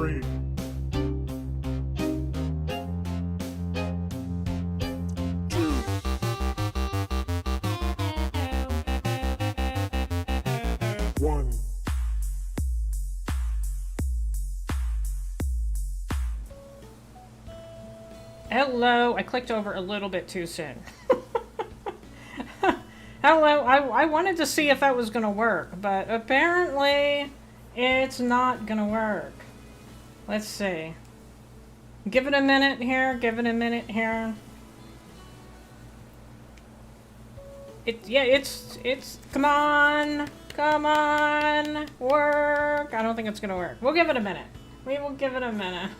stream. One. Hello, I clicked over a little bit too soon. Hello, I wanted to see if that was going to work, but apparently it's not going to work. Let's see. Give it a minute here, give it a minute here. It's, come on, work. I don't think it's going to work. We'll give it a minute. We will give it a minute.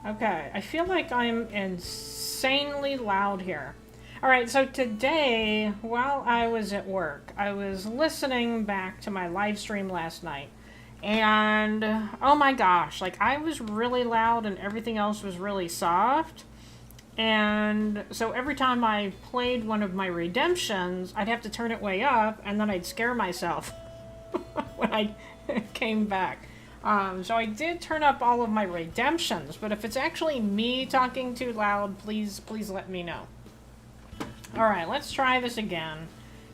Okay, I feel like I'm insanely loud here. Alright, so today, while I was at work, I was listening back to my live stream last night. And, oh my gosh, like I was really loud and everything else was really soft. And so every time I played one of my redemptions, I'd have to turn it way up and then I'd scare myself when I came back. So I did turn up all of my redemptions, but if it's actually me talking too loud, please let me know. Alright, let's try this again,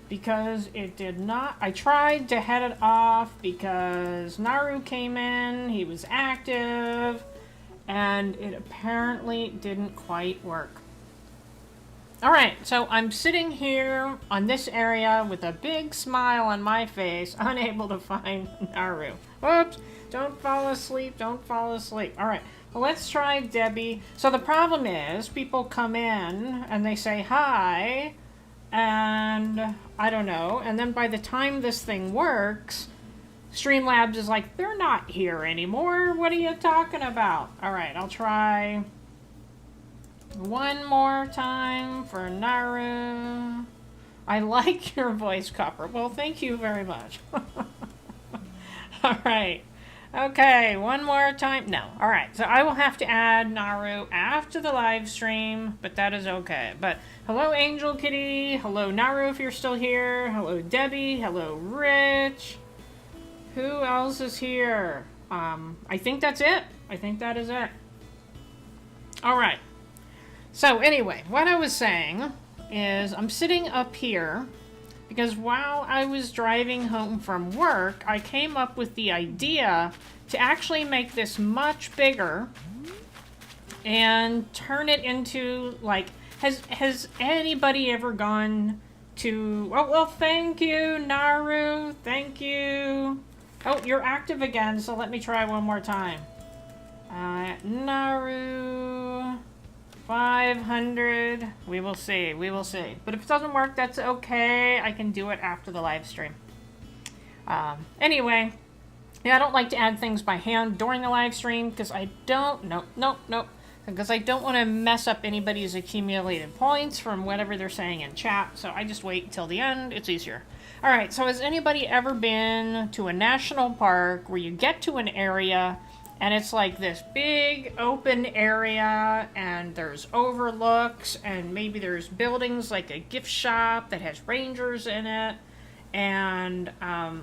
because it did not... I tried to head it off because Naru came in, he was active, and it apparently didn't quite work. Alright, so I'm sitting here on this area with a big smile on my face, unable to find Naru. Whoops! Don't fall asleep, don't fall asleep. Alright, well let's try Debbie. So the problem is, people come in and they say hi, and I don't know, and then by the time this thing works, Streamlabs is like, they're not here anymore, what are you talking about? Alright, I'll try one more time for Naru. I like your voice, Copper. Well, thank you very much. Alright. Okay, one more time. No. Alright, so I will have to add Naru after the live stream, but that is okay. But hello, Angel Kitty. Hello, Naru, if you're still here. Hello, Debbie. Hello, Rich. Who else is here? I think that's it. I think that is it. Alright. So anyway, what I was saying is I'm sitting up here because while I was driving home from work, I came up with the idea to actually make this much bigger and turn it into, like, has anybody ever gone to... Oh, well, thank you, Naru. Thank you. Oh, you're active again, so let me try one more time. Naru... 500. We will see. We will see. But if it doesn't work, that's okay. I can do it after the live stream. Anyway, yeah, I don't like to add things by hand during the live stream because I don't... Nope. Because I don't want to mess up anybody's accumulated points from whatever they're saying in chat. So I just wait until the end. It's easier. Alright, so has anybody ever been to a national park where you get to an area... and it's like this big open area and there's overlooks and maybe there's buildings like a gift shop that has rangers in it and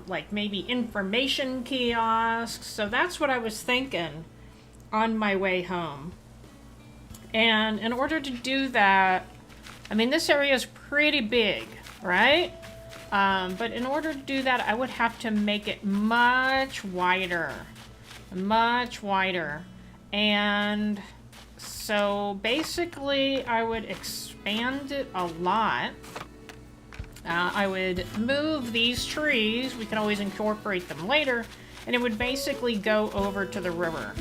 like maybe information kiosks. So that's what I was thinking on my way home. And in order to do that, I mean, this area is pretty big, right? But in order to do that, I would have to make it much wider. And so basically I would expand it a lot. I would move these trees, we can always incorporate them later, and it would basically go over to the river.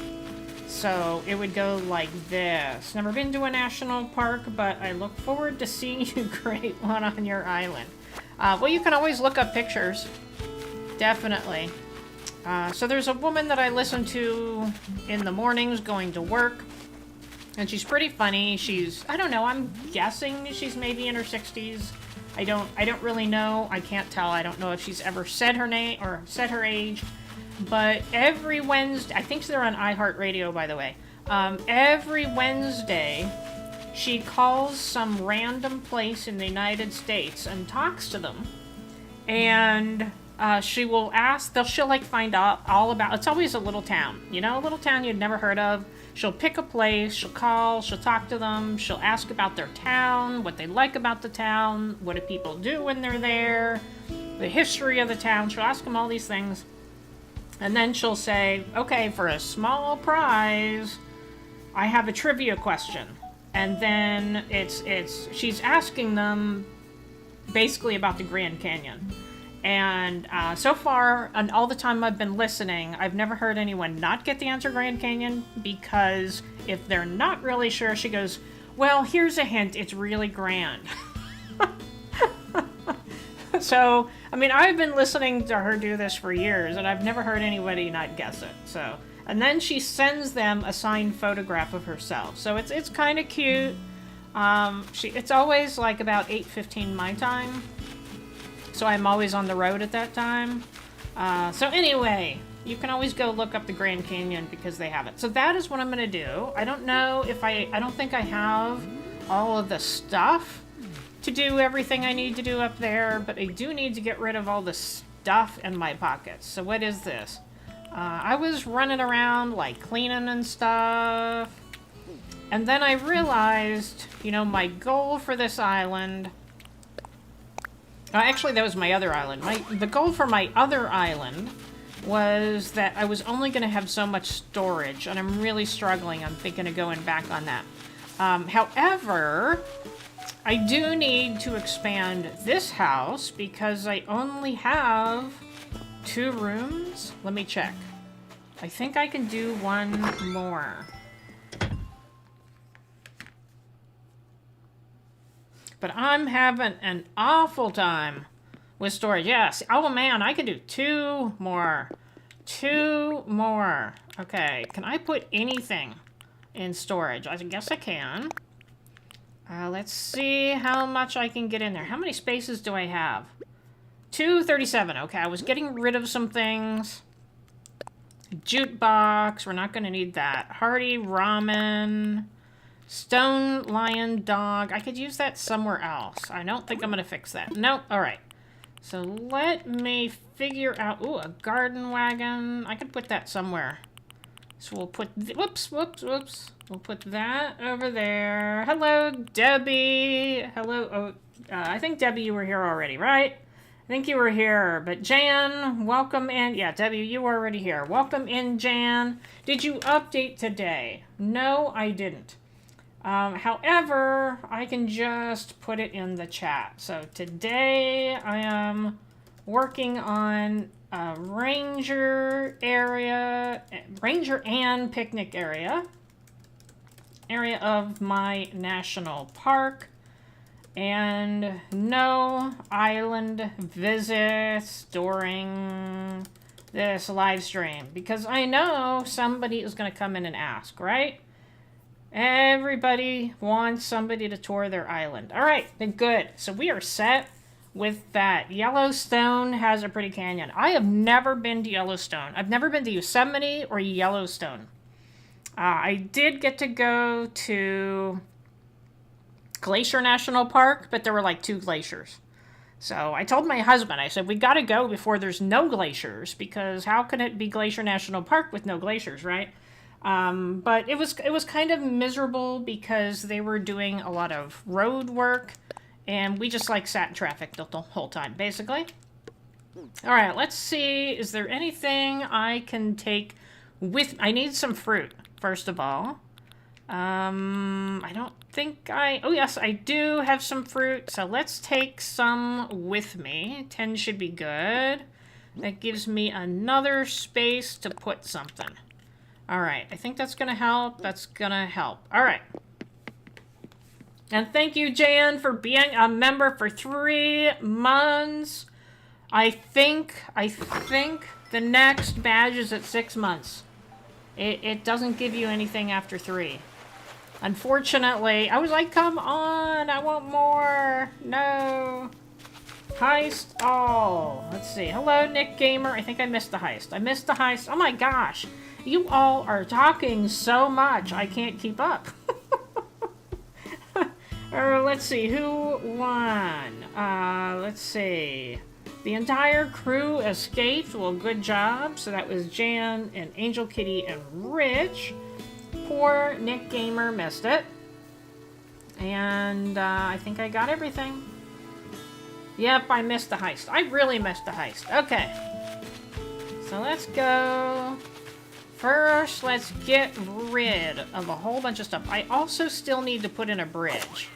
So it would go like this. Never been to a national park, but I look forward to seeing you create one on your island. Well, you can always look up pictures. Definitely. So there's a woman that I listen to in the mornings going to work, and she's pretty funny. She's, I don't know, I'm guessing she's maybe in her 60s. I don't really know. I can't tell. I don't know if she's ever said her name or said her age, but every Wednesday, I think they're on iHeartRadio, by the way. Every Wednesday, she calls some random place in the United States and talks to them. And she will ask, she'll like find out all about, it's always a little town, you know, a little town you'd never heard of. She'll pick a place, she'll call, she'll talk to them, she'll ask about their town, what they like about the town, what do people do when they're there, the history of the town. She'll ask them all these things. And then she'll say, okay, for a small prize, I have a trivia question. And then she's asking them basically about the Grand Canyon. And so far, and all the time I've been listening, I've never heard anyone not get the answer Grand Canyon, because if they're not really sure, she goes, well, here's a hint, it's really grand. So, I mean, I've been listening to her do this for years, and I've never heard anybody not guess it. So, and then she sends them a signed photograph of herself. So it's kind of cute. It's always like about 8:15 my time. So I'm always on the road at that time. So anyway, you can always go look up the Grand Canyon because they have it. So that is what I'm going to do. I don't know if I don't think I have all of the stuff to do everything I need to do up there, but I do need to get rid of all the stuff in my pockets. So what is this? I was running around like cleaning and stuff. And then I realized, you know, my goal for this island... actually, that was my other island. The goal for my other island was that I was only going to have so much storage, and I'm really struggling. I'm thinking of going back on that. However, I do need to expand this house because I only have 2 rooms. Let me check. I think I can do one more. But I'm having an awful time with storage. Yes. Oh, man, I can do 2 more. 2 more. Okay. Can I put anything in storage? I guess I can. Let's see how much I can get in there. How many spaces do I have? 237. Okay, I was getting rid of some things. Jute box. We're not going to need that. Hearty ramen. Stone lion dog. I could use that somewhere else. I don't think I'm going to fix that. Nope. All right. So let me figure out... Ooh, a garden wagon. I could put that somewhere. So we'll put... Whoops. We'll put that over there. Hello, Debbie. Hello. Oh, I think, Debbie, you were here already, right? I think you were here. But Jan, welcome in. Yeah, Debbie, you were already here. Welcome in, Jan. Did you update today? No, I didn't. However, I can just put it in the chat. So today I am working on a ranger and picnic area of my national park, and no island visits during this live stream because I know somebody is going to come in and ask, right? Everybody wants somebody to tour their island. All right, then good. So we are set with that. Yellowstone has a pretty canyon. I have never been to Yellowstone. I've never been to Yosemite or Yellowstone. I did get to go to Glacier National Park, but there were like 2 glaciers. So I told my husband, I said, we got to go before there's no glaciers, because how can it be Glacier National Park with no glaciers, right? But it was kind of miserable because they were doing a lot of road work, and we just like sat in traffic the whole time, basically. All right, let's see. Is there anything I can take with... I need some fruit, first of all. I don't think oh yes, I do have some fruit, so let's take some with me. 10 should be good. That gives me another space to put something. All right, I think that's gonna help. That's gonna help. All right. And thank you, Jan, for being a member for 3 months. I think the next badge is at 6 months. It doesn't give you anything after 3. Unfortunately, I was like, come on, I want more. No. Heist all. Let's see. Hello, Nick Gamer. I think I missed the heist. I missed the heist. Oh my gosh. You all are talking so much. I can't keep up. Let's see, who won? Let's see. The entire crew escaped. Well, good job. So that was Jan and Angel Kitty and Rich. Poor Nick Gamer missed it. And I think I got everything. Yep, I missed the heist. I really missed the heist. Okay. So let's go. First, let's get rid of a whole bunch of stuff. I also still need to put in a bridge.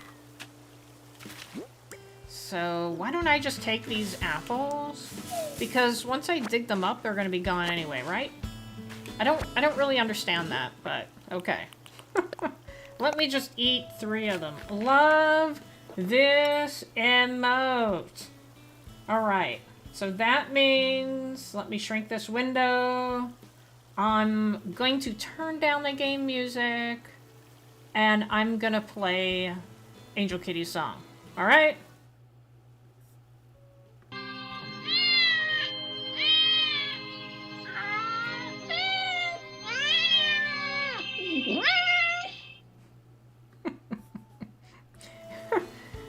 So why don't I just take these apples? Because once I dig them up, they're going to be gone anyway, right? I don't really understand that, but okay. Let me just eat 3 of them. Love this emote. Alright, so that means, let me shrink this window. I'm going to turn down the game music, and I'm gonna play Angel Kitty's song. Alright?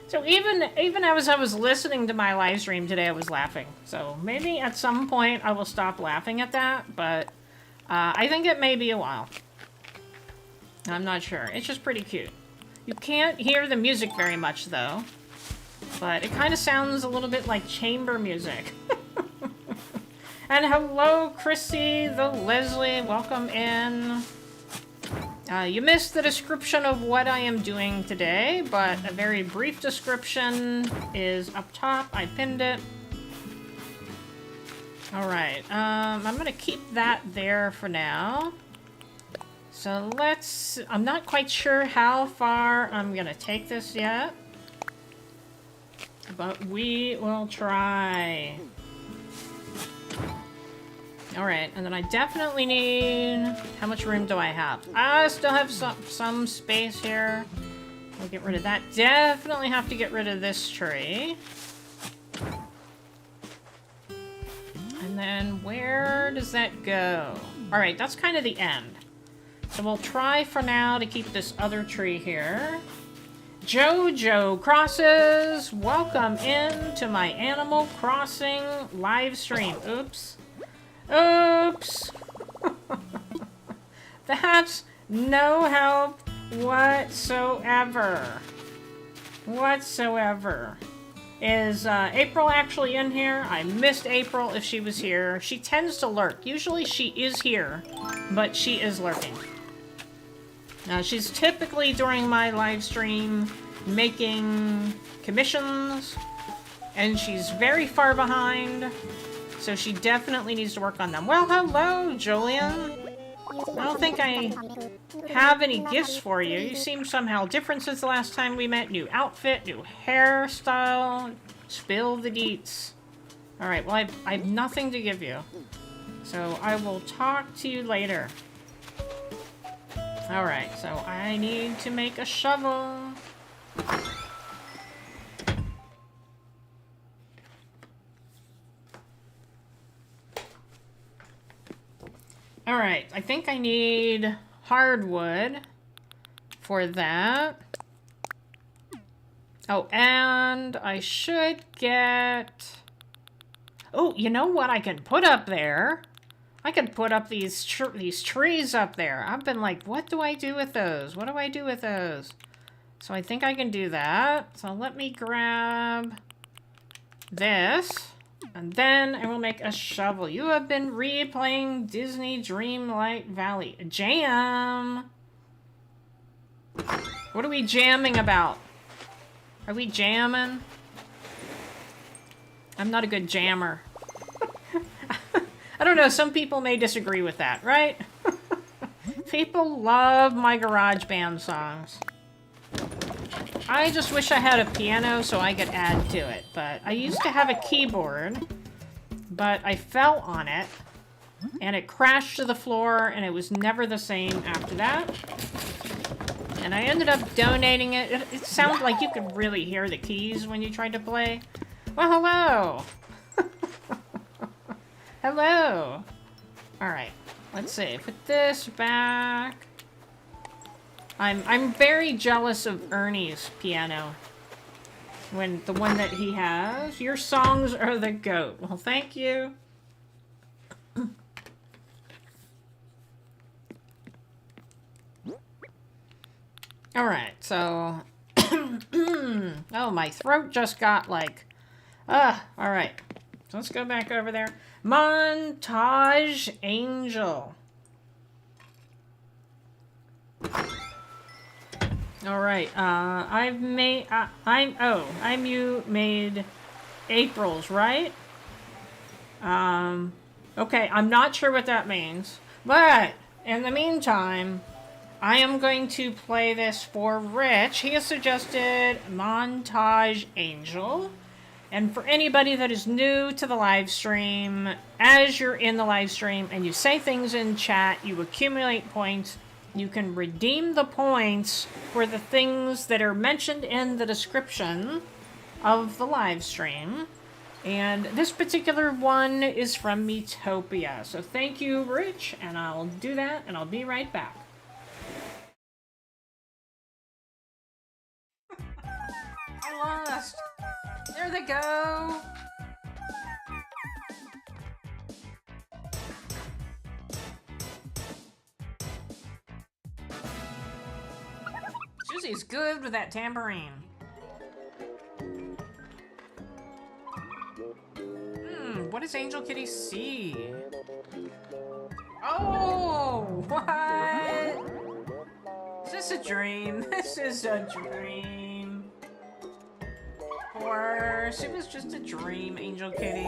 So even as I was listening to my live stream today, I was laughing. So maybe at some point I will stop laughing at that, but I think it may be a while. I'm not sure. It's just pretty cute. You can't hear the music very much though, but it kind of sounds a little bit like chamber music. And hello, Chrissy, the Leslie, welcome in. You missed the description of what I am doing today, but a very brief description is up top. I pinned it. Alright, I'm gonna keep that there for now. So I'm not quite sure how far I'm gonna take this yet, but we will try. Alright, and then I definitely need... How much room do I have? I still have some space here. I'll get rid of that. Definitely have to get rid of this tree. And then where does that go? Alright, that's kind of the end. So we'll try for now to keep this other tree here. Jojo Crosses! Welcome in to my Animal Crossing live stream. Oops. Oops! That's no help whatsoever. Is April actually in here? I missed April if she was here. She tends to lurk. Usually she is here, but she is lurking. She's typically during my live stream making commissions, and she's very far behind. So she definitely needs to work on them. Well, hello, Julian. I don't think I have any gifts for you. You seem somehow different since the last time we met. New outfit, new hairstyle. Spill the deets. Alright, well, I have nothing to give you. So I will talk to you later. Alright, so I need to make a shovel. Alright, I think I need hardwood for that. Oh, and I should get... Oh, you know what I can put up there? I can put up these trees up there. I've been like, what do I do with those? What do I do with those? So I think I can do that. So let me grab this. And then I will make a shovel. You have been replaying Disney Dreamlight Valley. Jam! What are we jamming about? Are we jamming? I'm not a good jammer. I don't know, some people may disagree with that, right? People love my garage band songs. I just wish I had a piano so I could add to it, but I used to have a keyboard, but I fell on it, and it crashed to the floor, and it was never the same after that. And I ended up donating it. It sounded like you could really hear the keys when you tried to play. Well, hello! Hello! Alright, let's see. Put this back. I'm very jealous of Ernie's piano. when the one that he has. Your songs are the GOAT. Well, thank you. Alright, so... oh, my throat just got like... alright. So let's go back over there. Montage Angel. Alright, you made April's, right? Okay, I'm not sure what that means. But, in the meantime... I am going to play this for Rich. He has suggested Montage Angel. And for anybody that is new to the live stream, as you're in the live stream and you say things in chat, you accumulate points. You can redeem the points for the things that are mentioned in the description of the live stream. And this particular one is from Metopia. So thank you, Rich, and I'll do that, and I'll be right back. I lost. There they go. Susie's good with that tambourine. What does Angel Kitty see? Oh, what? Is this a dream? This is a dream. Or it was just a dream, Angel Kitty.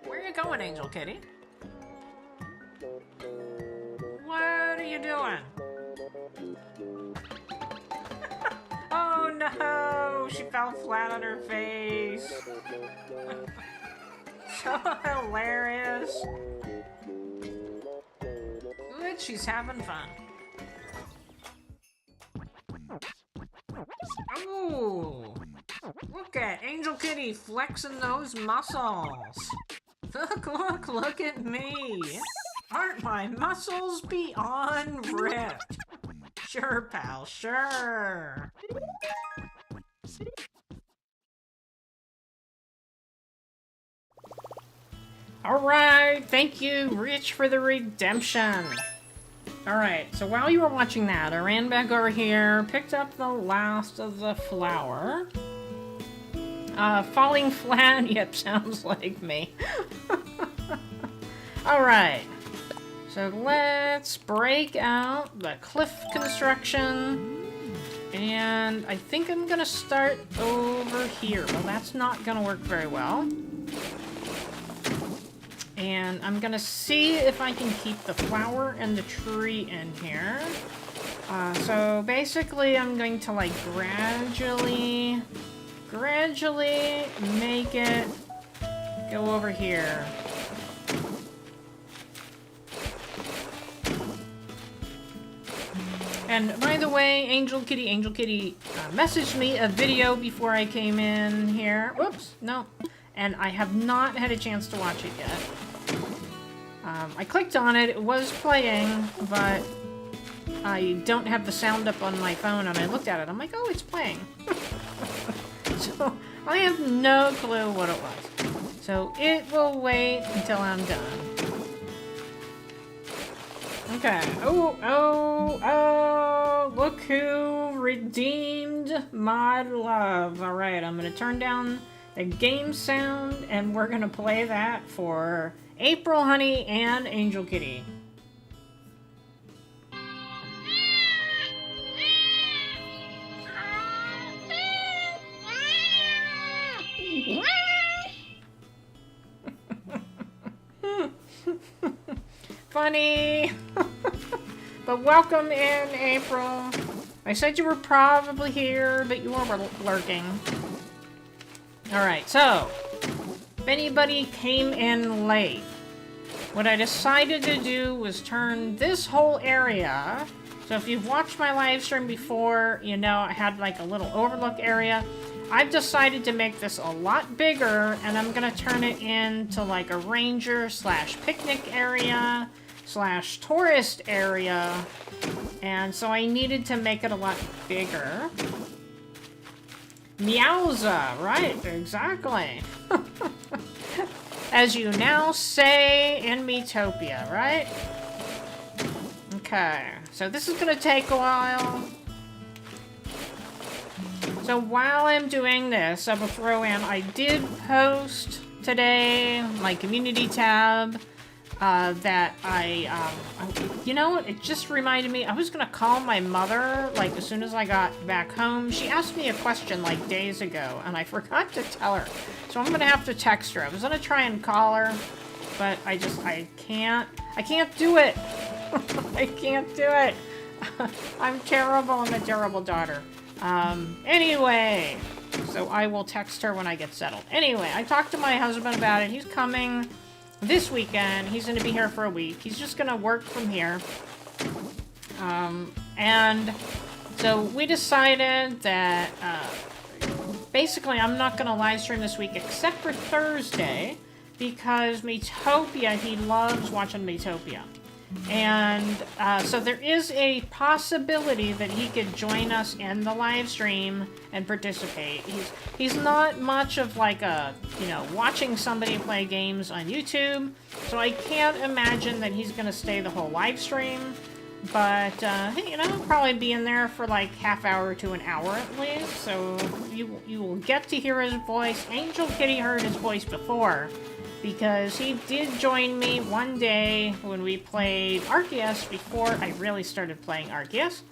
Where are you going, Angel Kitty? What are you doing? Oh no! She fell flat on her face. So hilarious. Good, she's having fun. Ooh! Look at Angel Kitty flexing those muscles. Look at me. Aren't my muscles beyond ripped? Sure, pal, sure. Alright, thank you, Rich, for the redemption. Alright, so while you were watching that, I ran back over here, picked up the last of the flour. Falling flat, yep, sounds like me. Alright, so let's break out the cliff construction. And I think I'm gonna start over here. Well, that's not gonna work very well. And I'm gonna see if I can keep the flower and the tree in here. So basically I'm going to like gradually make it go over here. And by the way, Angel Kitty messaged me a video before I came in here. Whoops, no. And I have not had a chance to watch it yet. I clicked on it, it was playing, but I don't have the sound up on my phone, and I looked at it, I'm like, oh, it's playing. So, I have no clue what it was. So, it will wait until I'm done. Okay, oh, look who redeemed my love. Alright, I'm gonna turn down the game sound, and we're gonna play that for April Honey and Angel Kitty. Funny! But welcome in, April. I said you were probably here, but you were lurking. Alright, so if anybody came in late, what I decided to do was turn this whole area. So if you've watched my live stream before, you know I had like a little overlook area. I've decided to make this a lot bigger, and I'm gonna turn it into like a ranger / picnic area / tourist area. And so I needed to make it a lot bigger. Meowza, right, exactly. As you now say in Miitopia, right? Okay, so this is gonna take a while. So while I'm doing this, I will throw in, I did post today, my community tab, that you know what, it just reminded me, I was gonna call my mother, like, as soon as I got back home. She asked me a question, like, days ago, and I forgot to tell her. So I'm gonna have to text her. I was gonna try and call her, but I can't do it. I can't do it. I'm terrible. I'm a terrible daughter. Anyway, so I will text her when I get settled. Anyway, I talked to my husband about it. He's coming this weekend. He's going to be here for a week. He's just going to work from here. And so we decided that, basically I'm not going to live stream this week except for Thursday, because Miitopia, he loves watching Miitopia. And so there is a possibility that he could join us in the live stream and participate. He's not much of like a, you know, watching somebody play games on YouTube, so I can't imagine that he's gonna stay the whole live stream. But you know, he'll probably be in there for like half hour to an hour at least, so you will get to hear his voice. Angel Kitty heard his voice before, because he did join me one day when we played Arceus before I really started playing Arceus.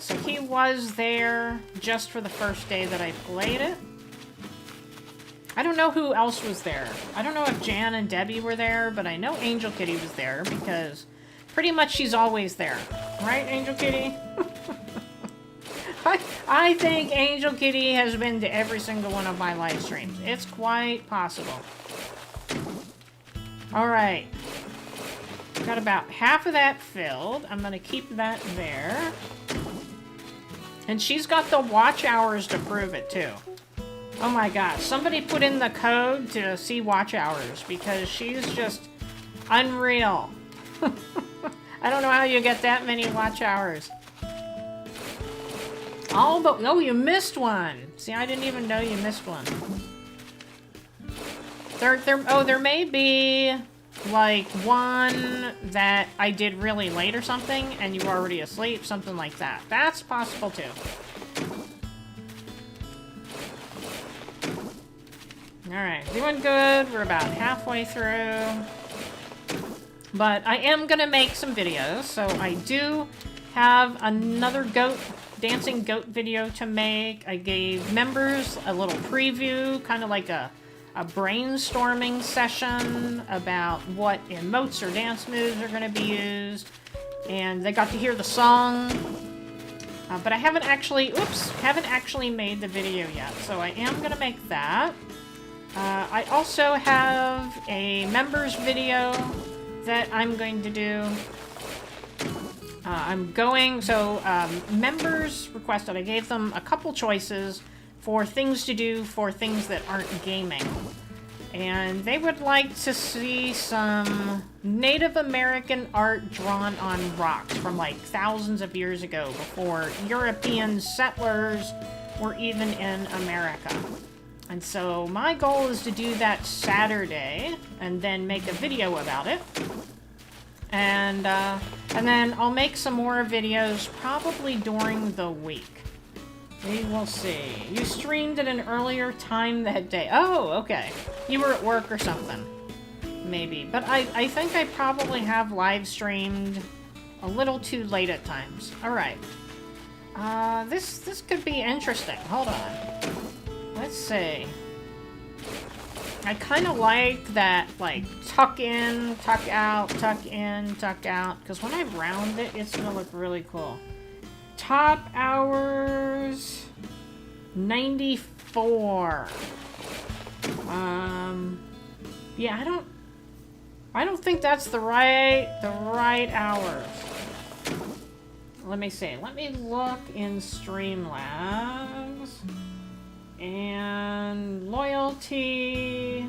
So he was there just for the first day that I played it. I don't know who else was there. I don't know if Jan and Debbie were there, but I know Angel Kitty was there because pretty much she's always there. Right, Angel Kitty? I think Angel Kitty has been to every single one of my live streams. It's quite possible. Alright. Got about half of that filled. I'm gonna keep that there. And she's got the watch hours to prove it, too. Oh my gosh. Somebody put in the code to see watch hours, because she's just unreal. I don't know how you get that many watch hours. Oh, but no, you missed one. See, I didn't even know you missed one. There may be, like, one that I did really late or something, and you were already asleep, something like that. That's possible, too. Alright, doing good. We're about halfway through. But I am gonna make some videos, so I do have another dancing goat video to make. I gave members a little preview, kind of like a brainstorming session about what emotes or dance moves are going to be used, and they got to hear the song, but I haven't actually made the video yet, so I am going to make that. I also have a members video that I'm going to do. Members requested, I gave them a couple choices for things to do for things that aren't gaming. And they would like to see some Native American art drawn on rocks from like thousands of years ago, before European settlers were even in America. And so my goal is to do that Saturday and then make a video about it. And then I'll make some more videos probably during the week. We will see. You streamed at an earlier time that day. Oh, okay. You were at work or something. Maybe. But I think I probably have live streamed a little too late at times. Alright. This could be interesting. Hold on. Let's see. I kind of like that, like, tuck in, tuck out, tuck in, tuck out. Because when I round it, it's going to look really cool. Top hours 94. Yeah, I don't think that's the right hours. Let me see. Let me look in Streamlabs. And loyalty.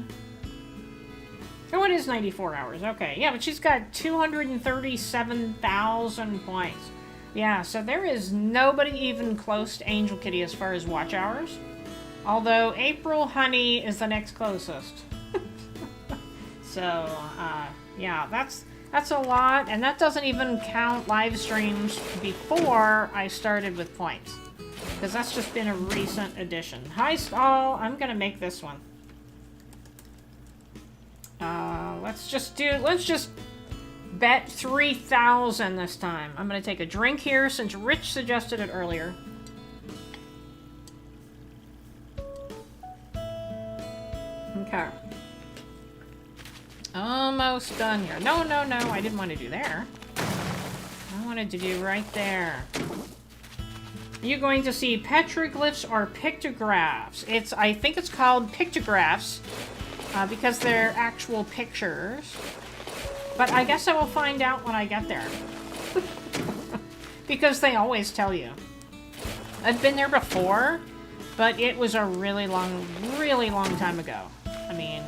Oh, it is 94 hours. Okay, yeah, but she's got 237,000 points. Yeah, so there is nobody even close to Angel Kitty as far as watch hours. Although April Honey is the next closest. So, yeah, that's a lot, and that doesn't even count live streams before I started with points. Because that's just been a recent addition. Heist all, I'm gonna make this one. Let's just bet 3,000 this time. I'm gonna take a drink here since Rich suggested it earlier. Okay. Almost done here. No, no, no, I didn't want to do there. I wanted to do right there. You're going to see petroglyphs or pictographs. I think it's called pictographs because they're actual pictures. But I guess I will find out when I get there. Because they always tell you. I've been there before, but it was a really long time ago. I mean,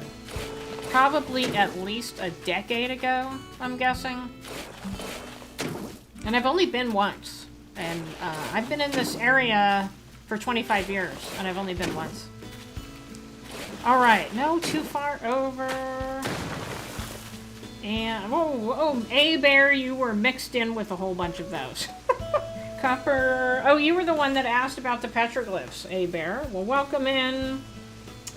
probably at least a decade ago, I'm guessing. And I've only been once. And I've been in this area for 25 years, and I've only been once. Alright, no, too far over. And, oh, A-Bear, you were mixed in with a whole bunch of those. Copper, oh, you were the one that asked about the petroglyphs, A-Bear. Well, welcome in.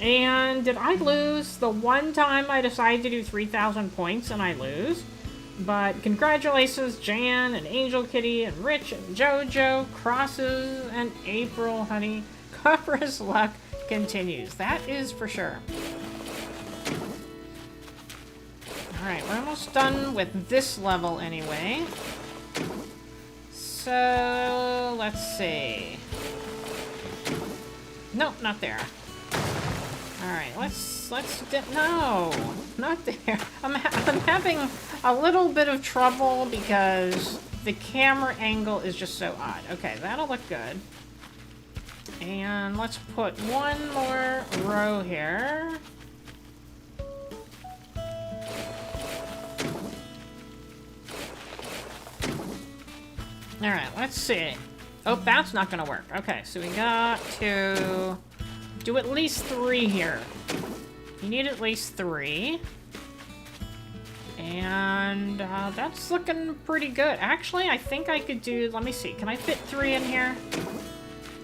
And did I lose? The one time I decided to do 3,000 points and I lose. But congratulations, Jan and Angel Kitty and Rich and Jojo, Crosses and April Honey. Copper's luck continues. That is for sure. Alright, we're almost done with this level anyway. So, let's see. Nope, not there. Alright, no, not there. I'm having a little bit of trouble because the camera angle is just so odd. Okay, that'll look good. And let's put one more row here. Alright, let's see. Oh, that's not gonna work. Okay, so we got to do at least 3 here. You need at least 3. And that's looking pretty good. Actually, I think I could do... Let me see. Can I fit 3 in here?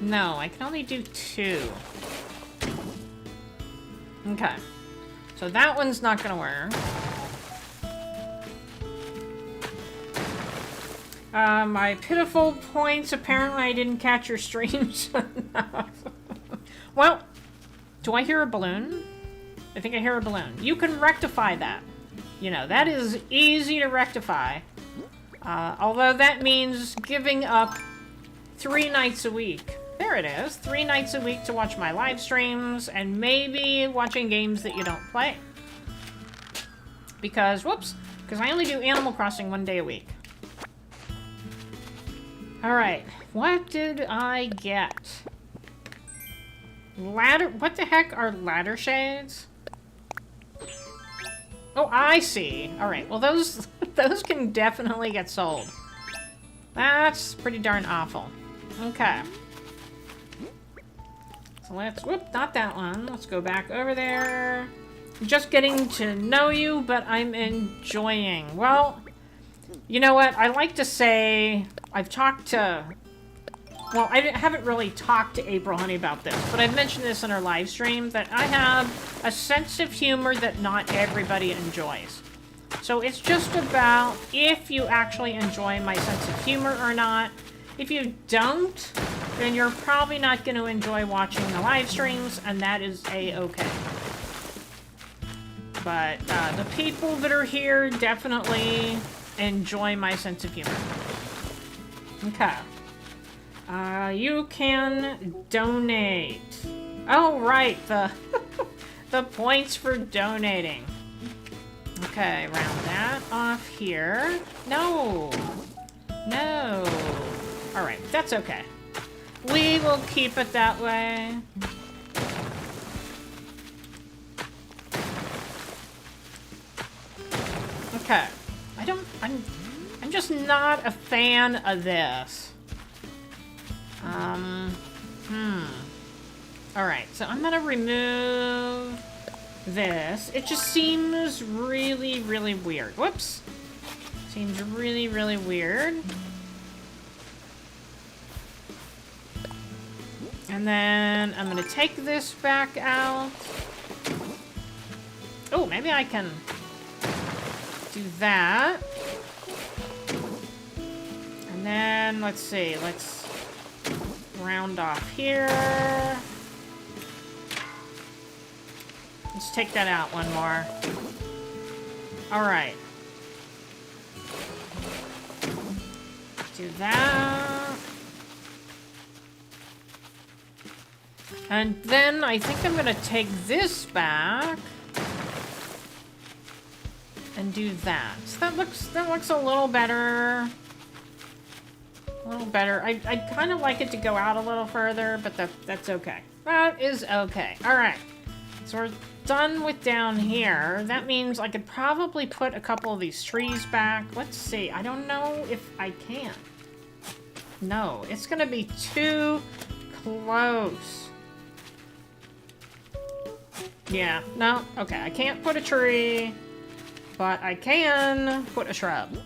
No, I can only do 2. Okay. So that one's not gonna work. My pitiful points. Apparently I didn't catch your streams enough. Well, do I hear a balloon? I think I hear a balloon. You can rectify that. You know, that is easy to rectify. Although that means giving up 3 nights a week. There it is. 3 nights a week to watch my live streams and maybe watching games that you don't play. Because, whoops, because I only do Animal Crossing 1 day a week. Alright, what did I get? Ladder, what the heck are ladder shades? Oh, I see. Alright, well those can definitely get sold. That's pretty darn awful. Okay. So let's, whoop, not that one. Let's go back over there. Just getting to know you, but I'm enjoying. Well, you know what? I like to say I've talked to... Well, I haven't really talked to April Honey about this, but I've mentioned this in her live stream, that I have a sense of humor that not everybody enjoys. So it's just about if you actually enjoy my sense of humor or not. If you don't, then you're probably not going to enjoy watching the live streams, and that is a-okay. But the people that are here definitely enjoy my sense of humor. Okay. You can donate. Oh, right, the the points for donating. Okay, round that off here. No. No. All right, that's okay. We will keep it that way. Okay. I'm just not a fan of this. Alright, so I'm gonna remove this. It just seems really, really weird. Whoops. Seems really, really weird. And then I'm gonna take this back out. Oh, maybe I can do that. And then, let's see, let's round off here. Let's take that out one more. Alright. Do that. And then I think I'm gonna take this back and do that. So that looks a little better. A little better. I'd kind of like it to go out a little further, but that's okay. That is okay. Alright. So we're done with down here. That means I could probably put a couple of these trees back. Let's see. I don't know if I can. No, it's gonna be too close. Yeah, no, okay. I can't put a tree, but I can put a shrub.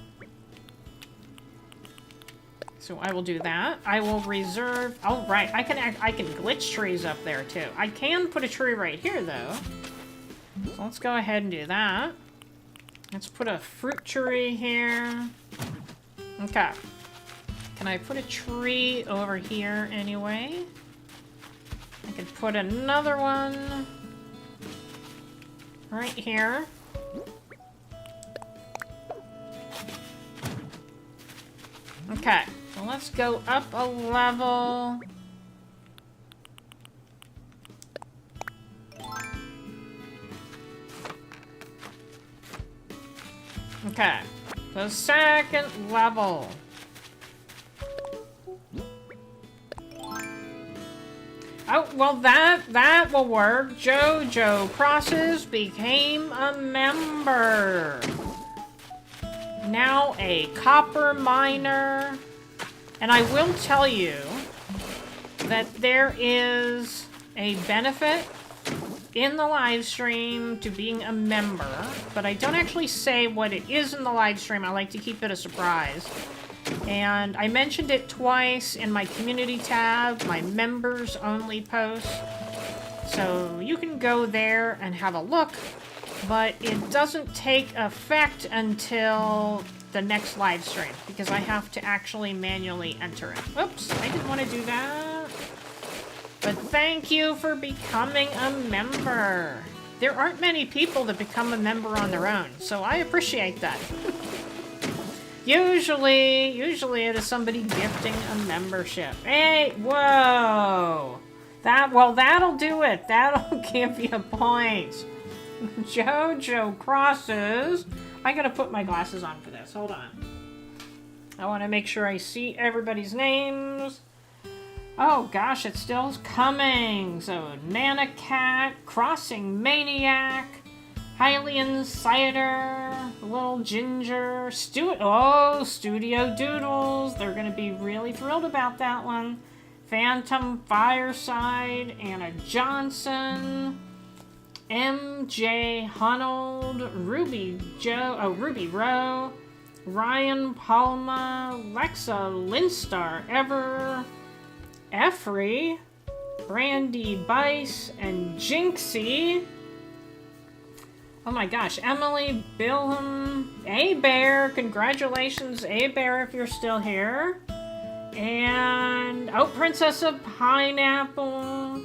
So I will do that. I will reserve. Oh, right. I can glitch trees up there too. I can put a tree right here though. So let's go ahead and do that. Let's put a fruit tree here. Okay. Can I put a tree over here anyway? I could put another one right here. Okay. So let's go up a level. Okay. So second level. Oh, well that will work. Jojo Crosses became a member. Now a copper miner. And I will tell you that there is a benefit in the live stream to being a member, but I don't actually say what it is in the live stream. I like to keep it a surprise. And I mentioned it twice in my community tab, my members only post. So you can go there and have a look, but it doesn't take effect until the next live stream, because I have to actually manually enter it. Oops, I didn't want to do that. But thank you for becoming a member. There aren't many people that become a member on their own, so I appreciate that. Usually it is somebody gifting a membership. Hey, whoa! That'll do it. That'll give you points. Jojo Crosses. I gotta put my glasses on for this. Hold on. I want to make sure I see everybody's names. Oh gosh, it's still coming. So, Nana Cat, Crossing Maniac, Hylian Cider, Little Ginger, Studio Doodles. They're gonna be really thrilled about that one. Phantom Fireside, Anna Johnson, MJ Hunold, Ruby Rowe, Ryan Palma, Lexa Linstar Ever, Effrey, Brandy Bice, and Jinxie. Oh my gosh, Emily Bilham, A-Bear, congratulations A-Bear if you're still here. And, Princess of Pineapple,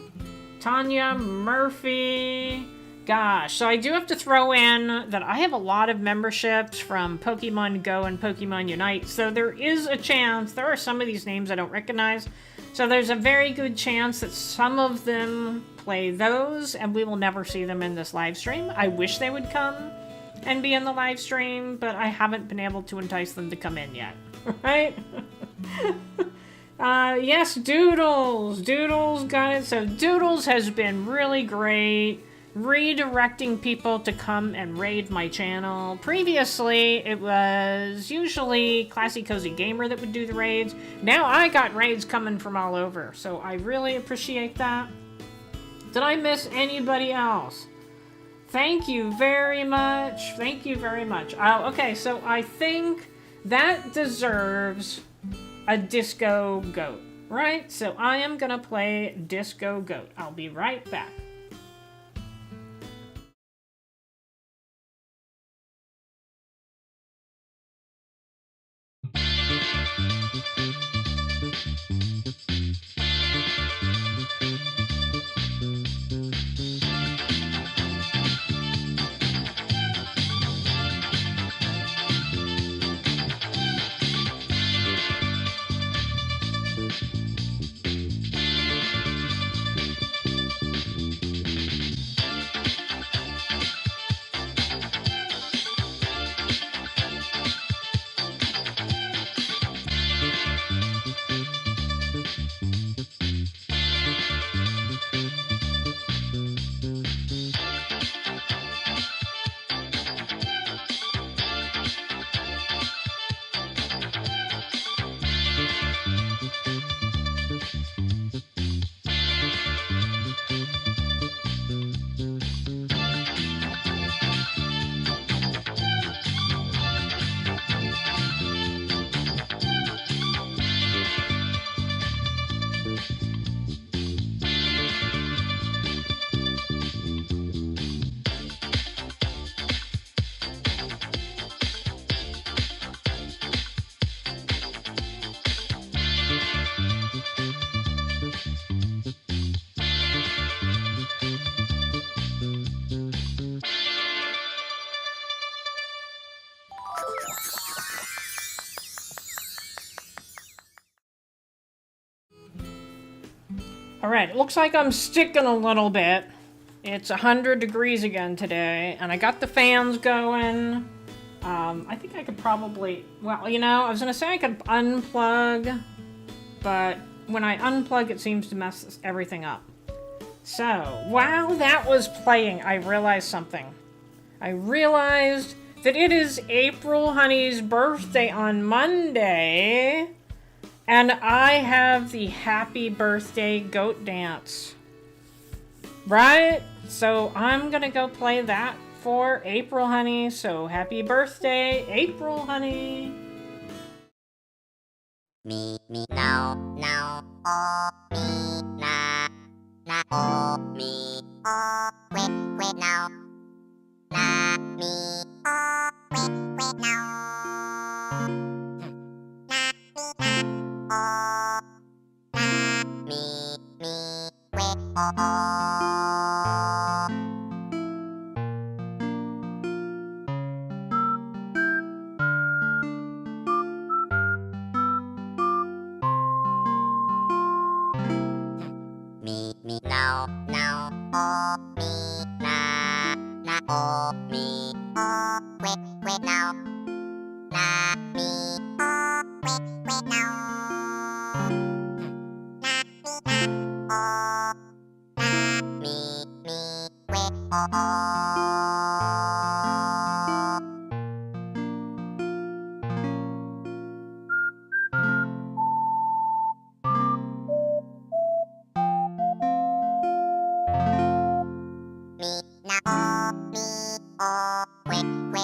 Tanya Murphy. Gosh, so I do have to throw in that I have a lot of memberships from Pokemon Go and Pokemon Unite, so there is a chance, there are some of these names I don't recognize, so there's a very good chance that some of them play those, and we will never see them in this live stream. I wish they would come and be in the live stream, but I haven't been able to entice them to come in yet, right? Yes, Doodles. Doodles got it. So Doodles has been really great. redirecting people to come and raid my channel. Previously, it was usually Classy Cozy Gamer that would do the raids. Now I got raids coming from all over, so I really appreciate that. Did I miss anybody else? Thank you very much. Thank you very much. Okay, so I think that deserves a disco goat, right? So I am gonna play disco goat. I'll be right back. Alright, it looks like I'm sticking a little bit. It's 100 degrees again today, and I got the fans going. I think I could probably... Well, you know, I was gonna say I could unplug, but when I unplug, it seems to mess everything up. So, while that was playing, I realized something. I realized that it is April Honey's birthday on Monday, and I have the happy birthday goat dance. Right? So I'm gonna go play that for April Honey. So happy birthday, April Honey. Me, now, oh, me, na, oh, me, oh, quit now. Na, me, oh, quit now. Na, oh, na, me, quit, oh. Me, now, oh, me, na, oh, me, oh, quit now. Na, me, oh, quit now. Na, oh, na, me, quit, oh.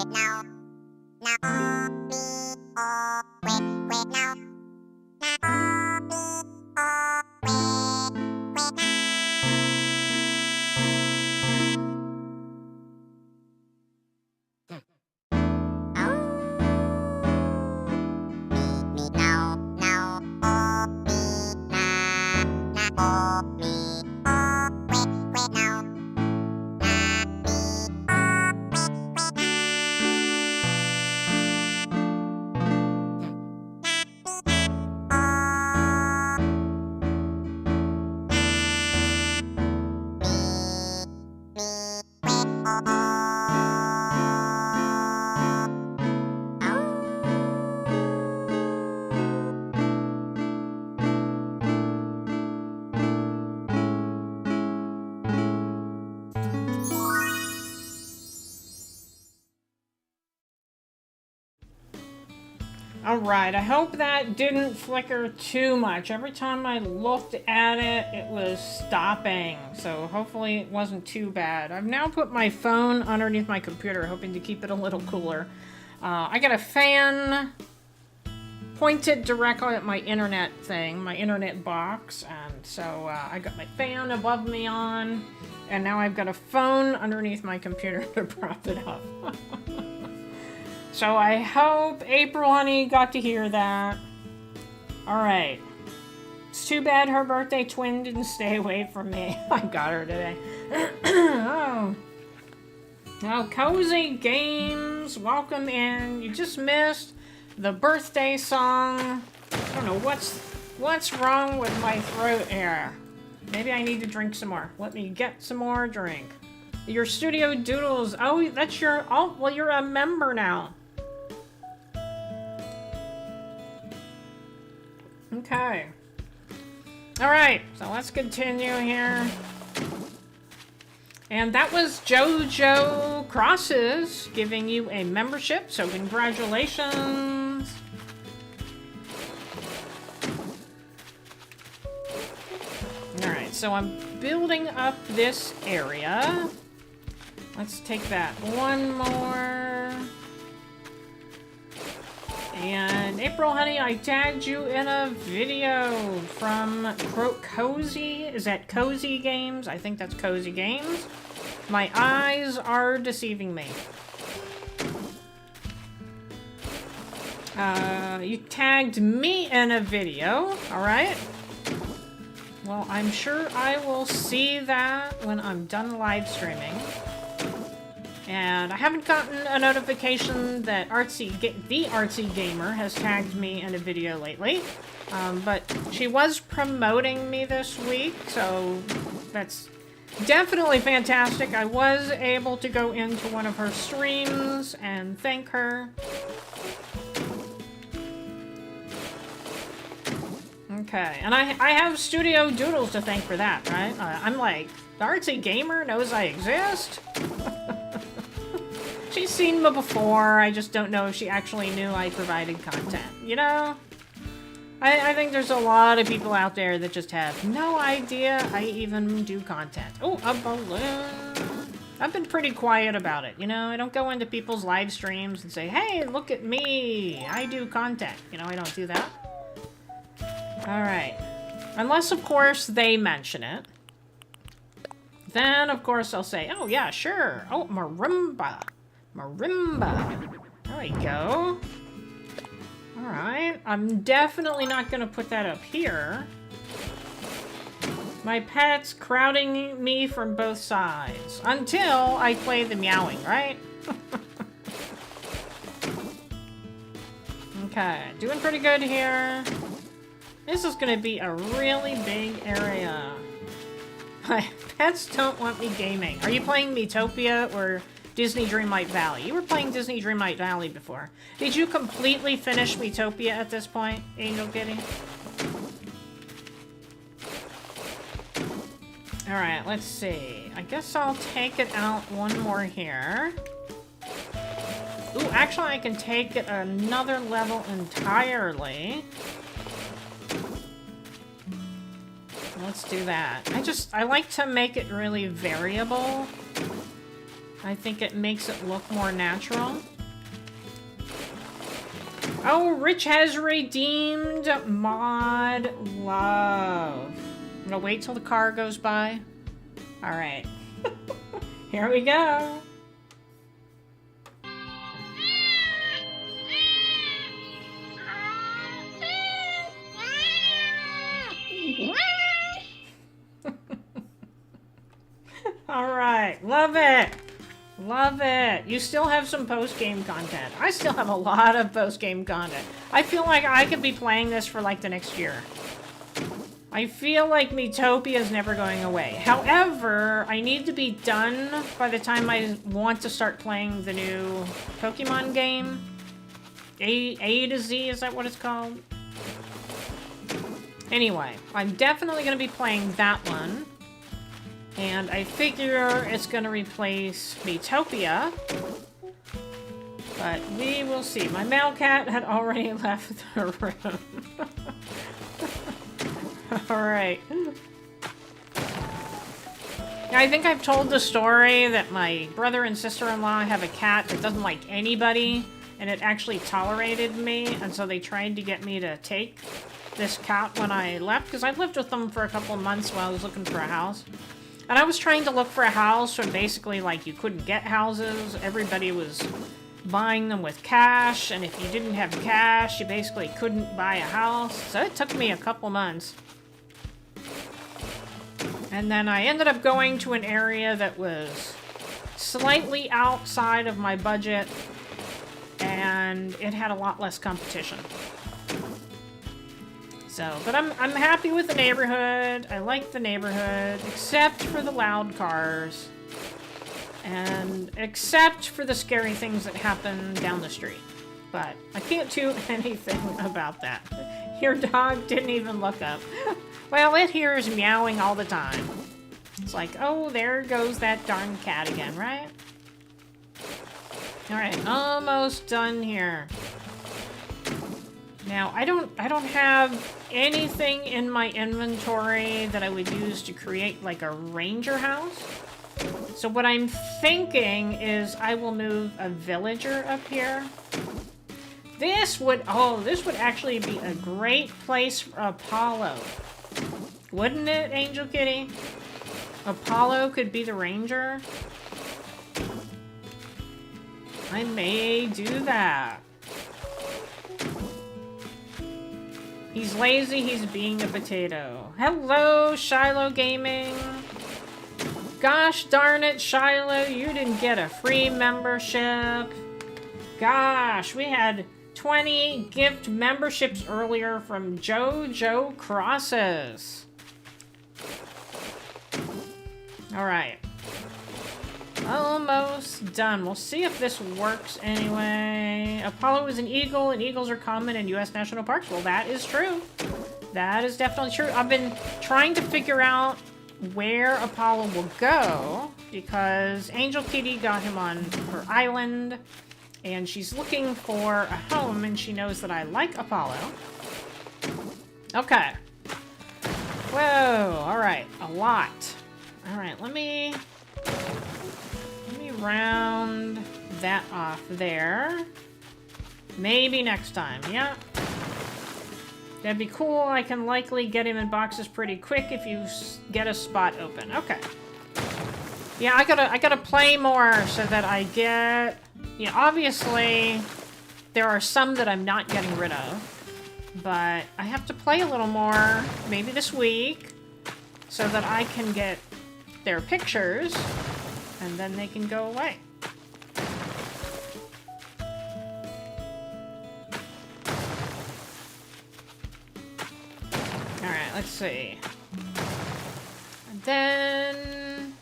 Me, now, oh, quit now. Now, oh, me, oh, quit now. Now, oh, me, oh, quit now. Me, now, oh, me, na, oh, me, oh, quit now. Na, me, oh, quit now. Alright, I hope that didn't flicker too much. Every time I looked at it, it was stopping. So hopefully it wasn't too bad. I've now put my phone underneath my computer, hoping to keep it a little cooler. I got a fan pointed directly at my internet thing, my internet box. And so I got my fan above me on. And now I've got a phone underneath my computer to prop it up. So I hope April Honey got to hear that. Alright. It's too bad her birthday twin didn't stay away from me. I got her today. Oh. Now, Cozy Games, welcome in. You just missed the birthday song. I don't know what's wrong with my throat here. Maybe I need to drink some more. Let me get some more drink. Your Studio Doodles. Oh, that's your... Oh, well, you're a member now. Okay. Alright, so let's continue here. And that was JoJo Crosses giving you a membership, so congratulations. Alright, so I'm building up this area. Let's take that one more. And April Honey, I tagged you in a video from Cozy. Is that Cozy Games? I think that's Cozy Games. My eyes are deceiving me. You tagged me in a video, alright? Well, I'm sure I will see that when I'm done live streaming. And I haven't gotten a notification that the Artsy Gamer has tagged me in a video lately. But she was promoting me this week, so that's definitely fantastic. I was able to go into one of her streams and thank her. Okay, and I have Studio Doodles to thank for that, right? I'm like, the Artsy Gamer knows I exist? She's seen me before, I just don't know if she actually knew I provided content, you know? I think there's a lot of people out there that just have no idea I even do content. Oh, a balloon! I've been pretty quiet about it, you know? I don't go into people's live streams and say, hey, look at me, I do content. You know, I don't do that. Alright. Unless, of course, they mention it. Then, of course, I'll say, oh, yeah, sure. Oh, marimba. Marimba. There we go. Alright. I'm definitely not going to put that up here. My pet's crowding me from both sides. Until I play the meowing, right? Okay. Doing pretty good here. This is going to be a really big area. My pets don't want me gaming. Are you playing Miitopia or Disney Dreamlight Valley? You were playing Disney Dreamlight Valley before. Did you completely finish Miitopia at this point, Angel Kitty? Alright, let's see. I guess I'll take it out one more here. Ooh, actually I can take it another level entirely. Let's do that. I like to make it really variable. I think it makes it look more natural. Oh, Rich has redeemed Mod Love. I'm gonna wait till the car goes by. Alright. Here we go. Alright, love it! Love it! You still have some post-game content. I still have a lot of post-game content. I feel like I could be playing this for like the next year. I feel like Miitopia is never going away. However, I need to be done by the time I want to start playing the new Pokemon game. A to Z, is that what it's called? Anyway, I'm definitely going to be playing that one. And I figure it's going to replace Miitopia. But we will see. My male cat had already left the room. Alright. I think I've told the story that my brother and sister-in-law have a cat that doesn't like anybody, and it actually tolerated me, and so they tried to get me to take this cat when I left, because I lived with them for a couple of months while I was looking for a house. And I was trying to look for a house where basically, like, you couldn't get houses. Everybody was buying them with cash, and if you didn't have cash, you basically couldn't buy a house. So it took me a couple months. And then I ended up going to an area that was slightly outside of my budget, and it had a lot less competition. So, but I'm happy with the neighborhood. I like the neighborhood, except for the loud cars. And except for the scary things that happen down the street. But I can't do anything about that. Your dog didn't even look up. Well, it hears meowing all the time. It's like, oh, there goes that darn cat again, right? Alright, almost done here. Now, I don't have anything in my inventory that I would use to create like a ranger house. So what I'm thinking is I will move a villager up here. This would actually be a great place for Apollo. Wouldn't it, Angel Kitty? Apollo could be the ranger. I may do that. He's lazy, he's being a potato. Hello, Shiloh Gaming. Gosh darn it, Shiloh, you didn't get a free membership. Gosh, we had 20 gift memberships earlier from JoJo Crosses. Alright. Almost done. We'll see if this works anyway. Apollo is an eagle, and eagles are common in U.S. national parks. Well, that is true. That is definitely true. I've been trying to figure out where Apollo will go, because Angel Kitty got him on her island, and she's looking for a home, and she knows that I like Apollo. Okay. Whoa, alright, a lot. Alright, let me round that off there. Maybe next time, yeah. That'd be cool. I can likely get him in boxes pretty quick if you get a spot open. Okay. Yeah, I gotta play more so that I get... Yeah, obviously, there are some that I'm not getting rid of. But I have to play a little more, maybe this week, so that I can get their pictures, and then they can go away. Alright, let's see. And then...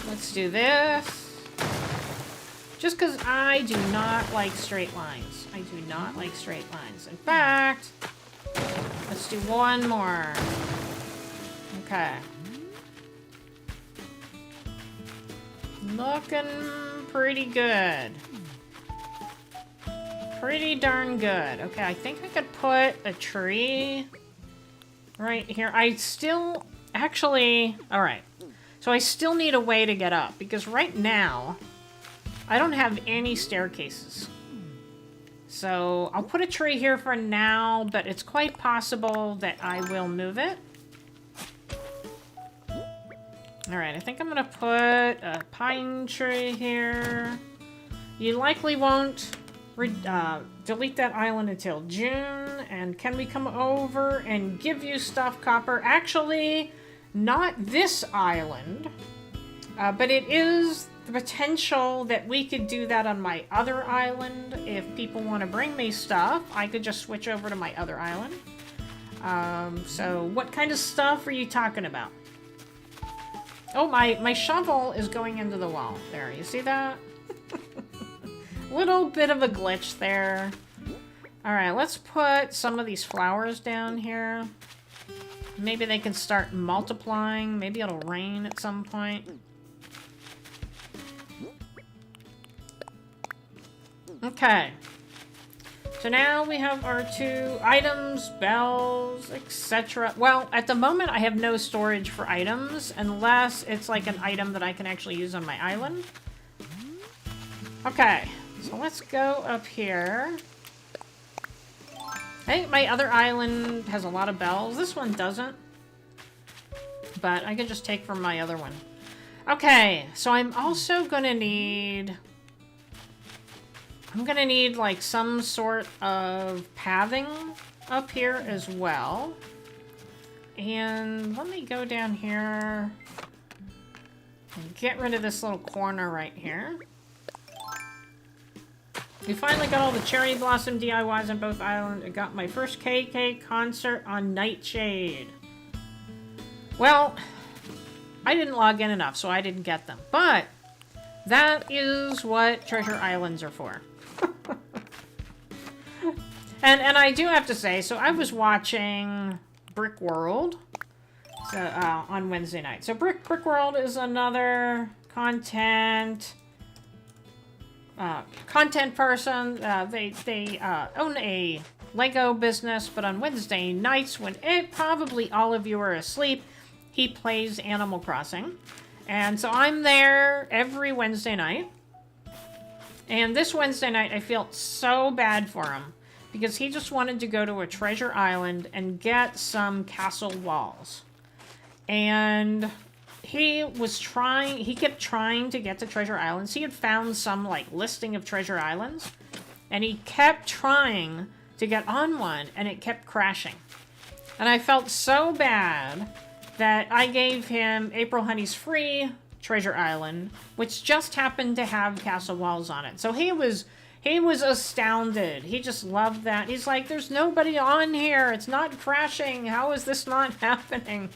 let's do this. Just because I do not like straight lines. I do not like straight lines. In fact, let's do one more. Okay. Looking pretty good. Pretty darn good. Okay, I think I could put a tree right here. I still... actually... alright. So I still need a way to get up, because right now, I don't have any staircases. So I'll put a tree here for now, but it's quite possible that I will move it. Alright, I think I'm gonna put a pine tree here. You likely won't delete that island until June. And can we come over and give you stuff, Copper? Actually, not this island. But it is the potential that we could do that on my other island. If people want to bring me stuff, I could just switch over to my other island. So what kind of stuff are you talking about? Oh, my shovel is going into the wall. There, you see that? Little bit of a glitch there. Alright, let's put some of these flowers down here. Maybe they can start multiplying. Maybe it'll rain at some point. Okay. So now we have our 2 items, bells, etc. Well, at the moment I have no storage for items unless it's like an item that I can actually use on my island. Okay, so let's go up here. I think my other island has a lot of bells. This one doesn't. But I can just take from my other one. Okay, so I'm also gonna need... I'm gonna need, like, some sort of pathing up here as well. And let me go down here and get rid of this little corner right here. We finally got all the cherry blossom DIYs on both islands. I got my first KK concert on Nightshade. Well, I didn't log in enough, so I didn't get them. But that is what treasure islands are for. and I do have to say, so I was watching Brick World so, on Wednesday night. So Brick World is another content person. They own a Lego business, but on Wednesday nights when probably all of you are asleep, he plays Animal Crossing. And so I'm there every Wednesday night. And this Wednesday night I felt so bad for him because he just wanted to go to a treasure island and get some castle walls. And he kept trying to get to treasure islands. He had found some like listing of treasure islands and he kept trying to get on one and it kept crashing. And I felt so bad that I gave him April Honey's free treasure island, which just happened to have castle walls on it. So he was astounded. He just loved that. He's like, there's nobody on here. It's not crashing. How is this not happening?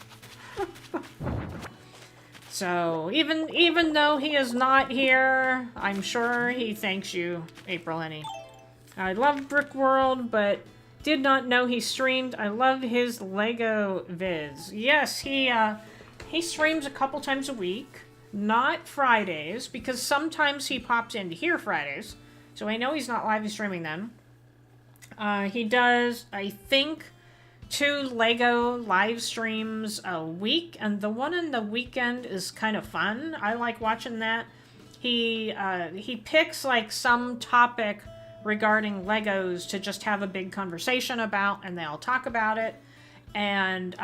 So even though he is not here, I'm sure he thanks you, April Honey. I love Brick World, but did not know he streamed. I love his Lego vids. Yes, he streams a couple times a week. Not Fridays, because sometimes he pops into here Fridays. So I know he's not live streaming then. He does, I think, 2 Lego live streams a week, and the one on the weekend is kind of fun. I like watching that. He picks like some topic regarding Legos to just have a big conversation about, and they all talk about it. And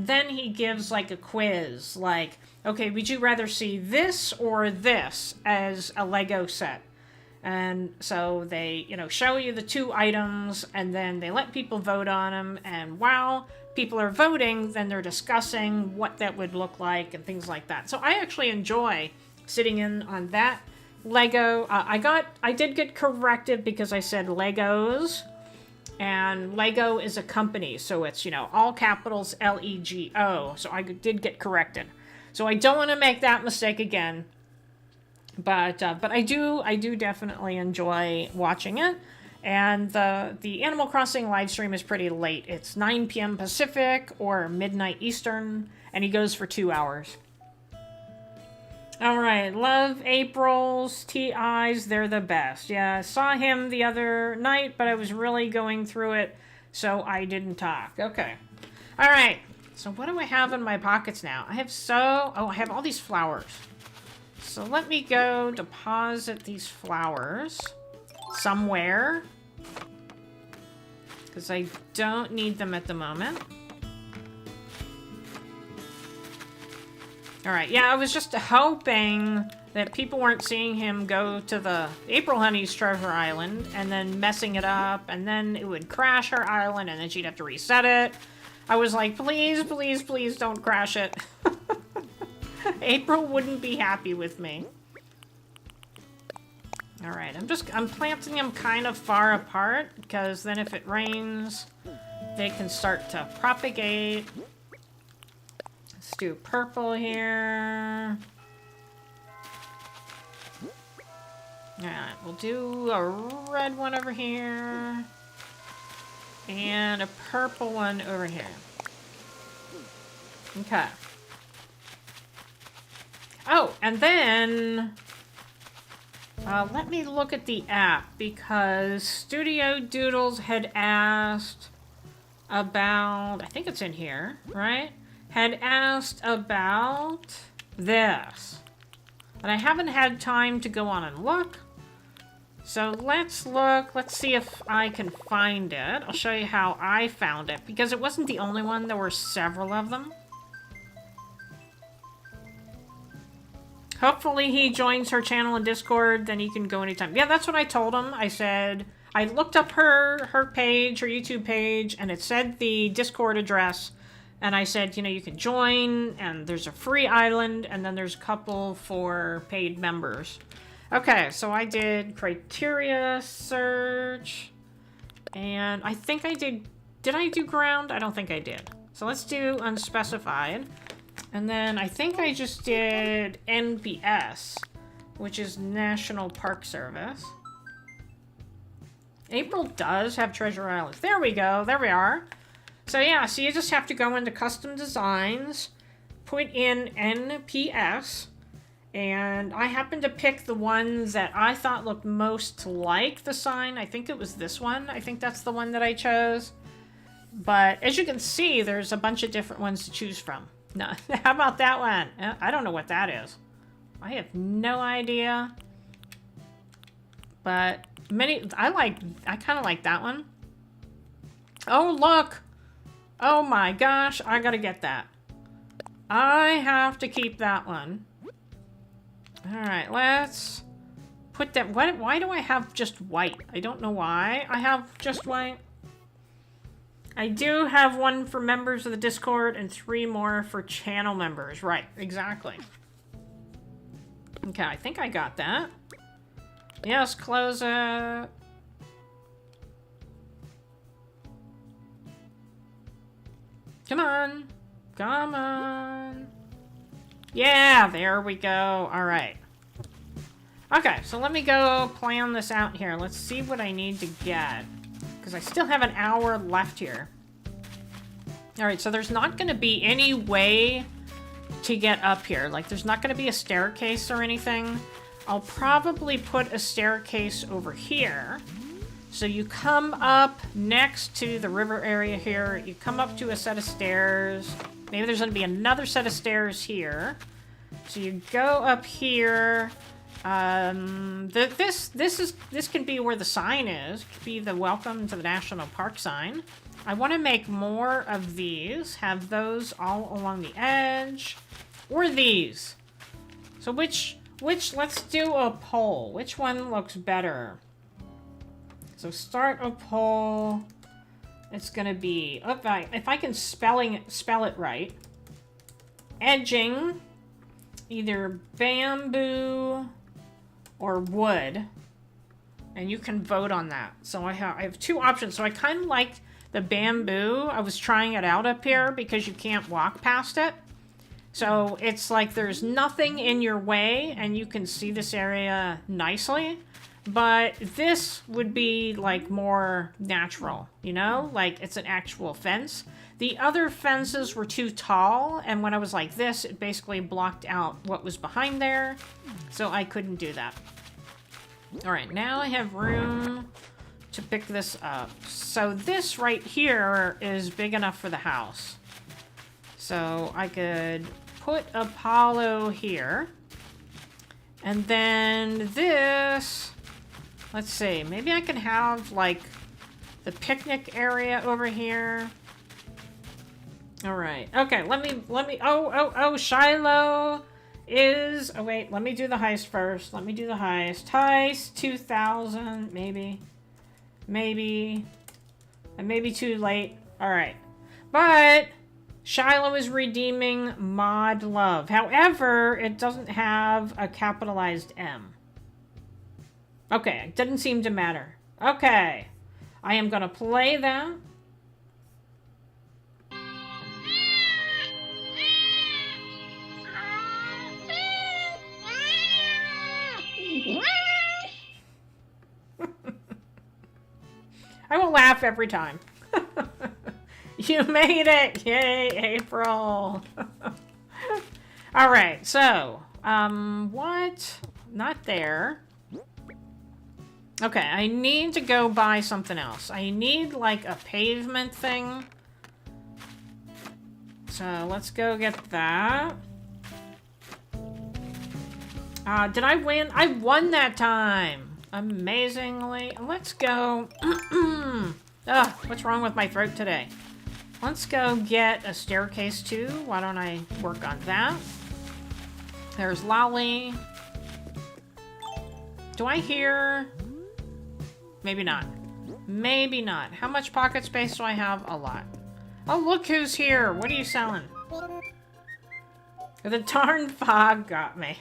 then he gives like a quiz, like, okay, would you rather see this or this as a Lego set? And so they, show you the 2 items, and then they let people vote on them. And while people are voting, then they're discussing what that would look like and things like that. So I actually enjoy sitting in on that Lego. I did get corrected because I said Legos. And Lego is a company, so it's, all capitals Lego. So I did get corrected. So I don't want to make that mistake again. But I do definitely enjoy watching it. And the Animal Crossing live stream is pretty late. It's 9 p.m. Pacific or midnight Eastern, and he goes for 2 hours. All right, love April's TIs, they're the best. Yeah, I saw him the other night, but I was really going through it, so I didn't talk. Okay. All right, so what do I have in my pockets now? I have all these flowers. So let me go deposit these flowers somewhere, because I don't need them at the moment. Alright, yeah, I was just hoping that people weren't seeing him go to the April Honey's treasure island and then messing it up, and then it would crash her island and then she'd have to reset it. I was like, please, please, please don't crash it. April wouldn't be happy with me. Alright, I'm planting them kind of far apart, because then if it rains, they can start to propagate. Let's do purple here. Alright, we'll do a red one over here. And a purple one over here. Okay. Oh, and then Let me look at the app, because Studio Doodles had asked about, I think it's in here, right? Had asked about this. And I haven't had time to go on and look. So let's look. Let's see if I can find it. I'll show you how I found it, because it wasn't the only one. There were several of them. Hopefully he joins her channel in Discord, then he can go anytime. Yeah, that's what I told him. I said, I looked up her page, her YouTube page, and it said the Discord address. And I said, you know, you can join, and there's a free island, and then there's a couple for paid members. Okay, so I did criteria search, and I think I did I do ground? I don't think I did. So let's do unspecified. And then I think I just did NPS, which is National Park Service. April does have Treasure Islands. There we go. There we are. So yeah, so you just have to go into custom designs, put in NPS, and I happened to pick the ones that I thought looked most like the sign. I think it was this one. I think that's the one that I chose. But as you can see, there's a bunch of different ones to choose from. No, how about that one? I don't know what that is. I have no idea. But I kind of like that one. Oh, look. Oh my gosh, I gotta get that. I have to keep that one. Alright, let's put that. Why do I have just white? I don't know why I have just white. I do have one for members of the Discord and 3 more for channel members. Right, exactly. Okay, I think I got that. Yes, close it. Come on. Come on. Yeah, there we go. All right. Okay, so let me go plan this out here. Let's see what I need to get, because I still have an hour left here. All right, so there's not going to be any way to get up here. Like, there's not going to be a staircase or anything. I'll probably put a staircase over here. So you come up next to the river area here. You come up to a set of stairs. Maybe there's going to be another set of stairs here. So you go up here. This can be where the sign is. It could be the welcome to the national park sign. I want to make more of these. Have those all along the edge. Or these. So which let's do a poll. Which one looks better? So start a poll. It's gonna be, if I can spell it right. Edging, either bamboo or wood, and you can vote on that. So I have 2 options. So I kind of liked the bamboo. I was trying it out up here because you can't walk past it. So it's like there's nothing in your way and you can see this area nicely. But this would be like more natural, you know? Like it's an actual fence. The other fences were too tall, and when I was like this, it basically blocked out what was behind there. So I couldn't do that. Alright, now I have room to pick this up. So this right here is big enough for the house. So I could put Apollo here. And then this, let's see, maybe I can have like the picnic area over here. All right. Okay, let me, Shiloh is, oh wait, let me do the heist first. Let me do the heist. Heist 2000, maybe. I may be too late. All right. But Shiloh is redeeming Mod Love. However, it doesn't have a capitalized M. Okay, it didn't seem to matter. Okay. I am going to play that. I will laugh every time. You made it! Yay, April! Alright, so, what? Not there. Okay, I need to go buy something else. I need, like, a pavement thing. So, let's go get that. Did I win? I won that time! Amazingly. Let's go. Ugh, what's wrong with my throat today? Let's go get a staircase, too. Why don't I work on that? There's Lolly. Do I hear... Maybe not. Maybe not. How much pocket space do I have? A lot. Oh, look who's here. What are you selling? The darn fog got me.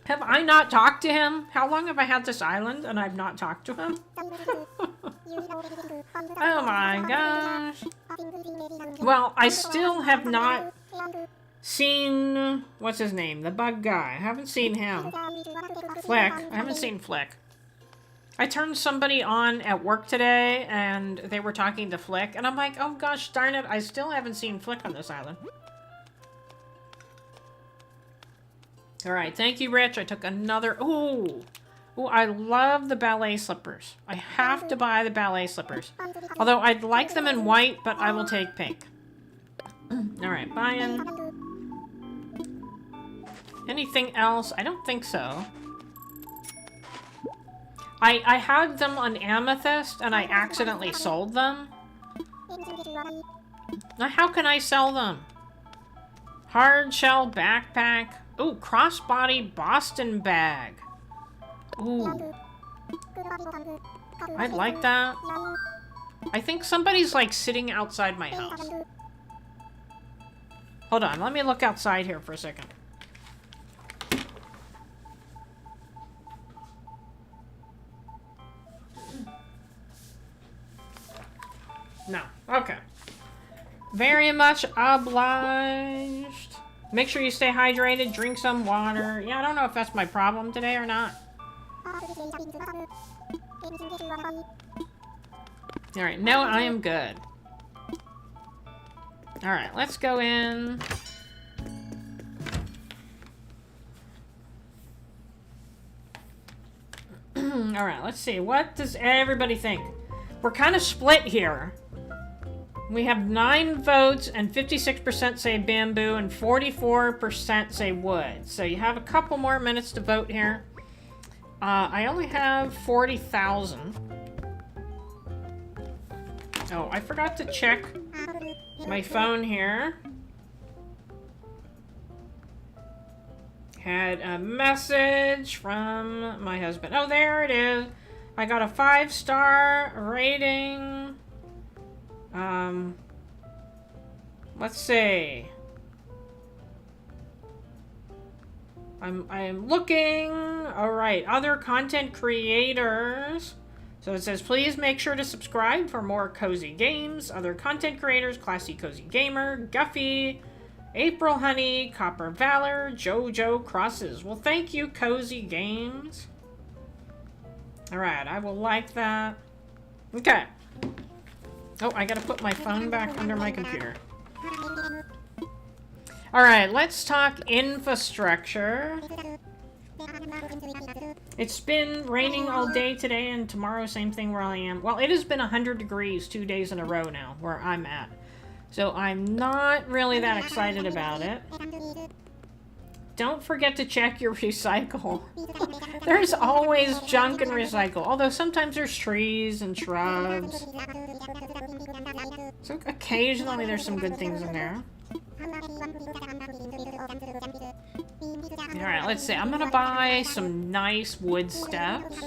Have I not talked to him? How long have I had this island and I've not talked to him? Oh my gosh. Well, I still have not seen... What's his name? The bug guy. I haven't seen him. Flick. I haven't seen Flick. I turned somebody on at work today and they were talking to Flick and I'm like, oh gosh darn it, I still haven't seen Flick on this island. Alright, thank you, Rich. I took another... Ooh! Ooh, I love the ballet slippers. I have to buy the ballet slippers. Although, I'd like them in white, but I will take pink. Alright, buying. Anything else? I don't think so. I had them on Amethyst, and I accidentally sold them. Now, how can I sell them? Hard shell backpack. Ooh, crossbody Boston bag. Ooh. I'd like that. I think somebody's, like, sitting outside my house. Hold on, let me look outside here for a second. No. Okay. Very much obliged. Make sure you stay hydrated, drink some water. Yeah, I don't know if that's my problem today or not. Alright, no, I am good. Alright, let's go in. Alright, let's see. What does everybody think? We're kind of split here. We have 9 votes, and 56% say bamboo, and 44% say wood. So you have a couple more minutes to vote here. I only have 40,000. Oh, I forgot to check my phone here. Had a message from my husband. Oh, there it is. I got a 5-star rating. Let's see. I'm looking. All right, other content creators. So it says, please make sure to subscribe for more cozy games. Other content creators: Classy Cozy Gamer, Guffy, April Honey, Copper Valor, Jojo Crosses. Well, thank you, Cozy Games. All right, I will like that. Okay. Oh, I gotta put my phone back under my computer. Alright, let's talk infrastructure. It's been raining all day today, and tomorrow, same thing where I am. Well, it has been 100 degrees 2 days in a row now, where I'm at. So I'm not really that excited about it. Don't forget to check your recycle. There's always junk in recycle, although sometimes there's trees and shrubs. So occasionally there's some good things in there. Alright, let's see. I'm gonna buy some nice wood steps.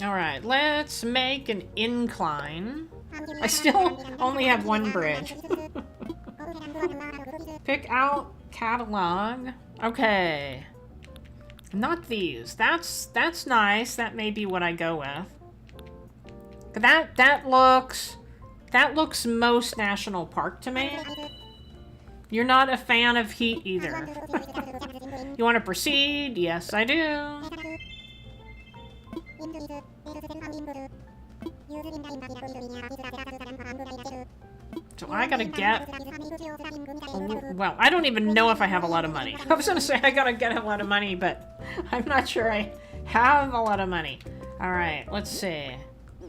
Alright, let's make an incline. I still only have one bridge. Pick out catalog. Okay. Not these. That's nice. That may be what I go with. That looks most national park to me. You're not a fan of heat either. You want to proceed? Yes, I do. I gotta get... Well, I don't even know if I have a lot of money. I was gonna say I gotta get a lot of money, but I'm not sure I have a lot of money. Alright, let's see.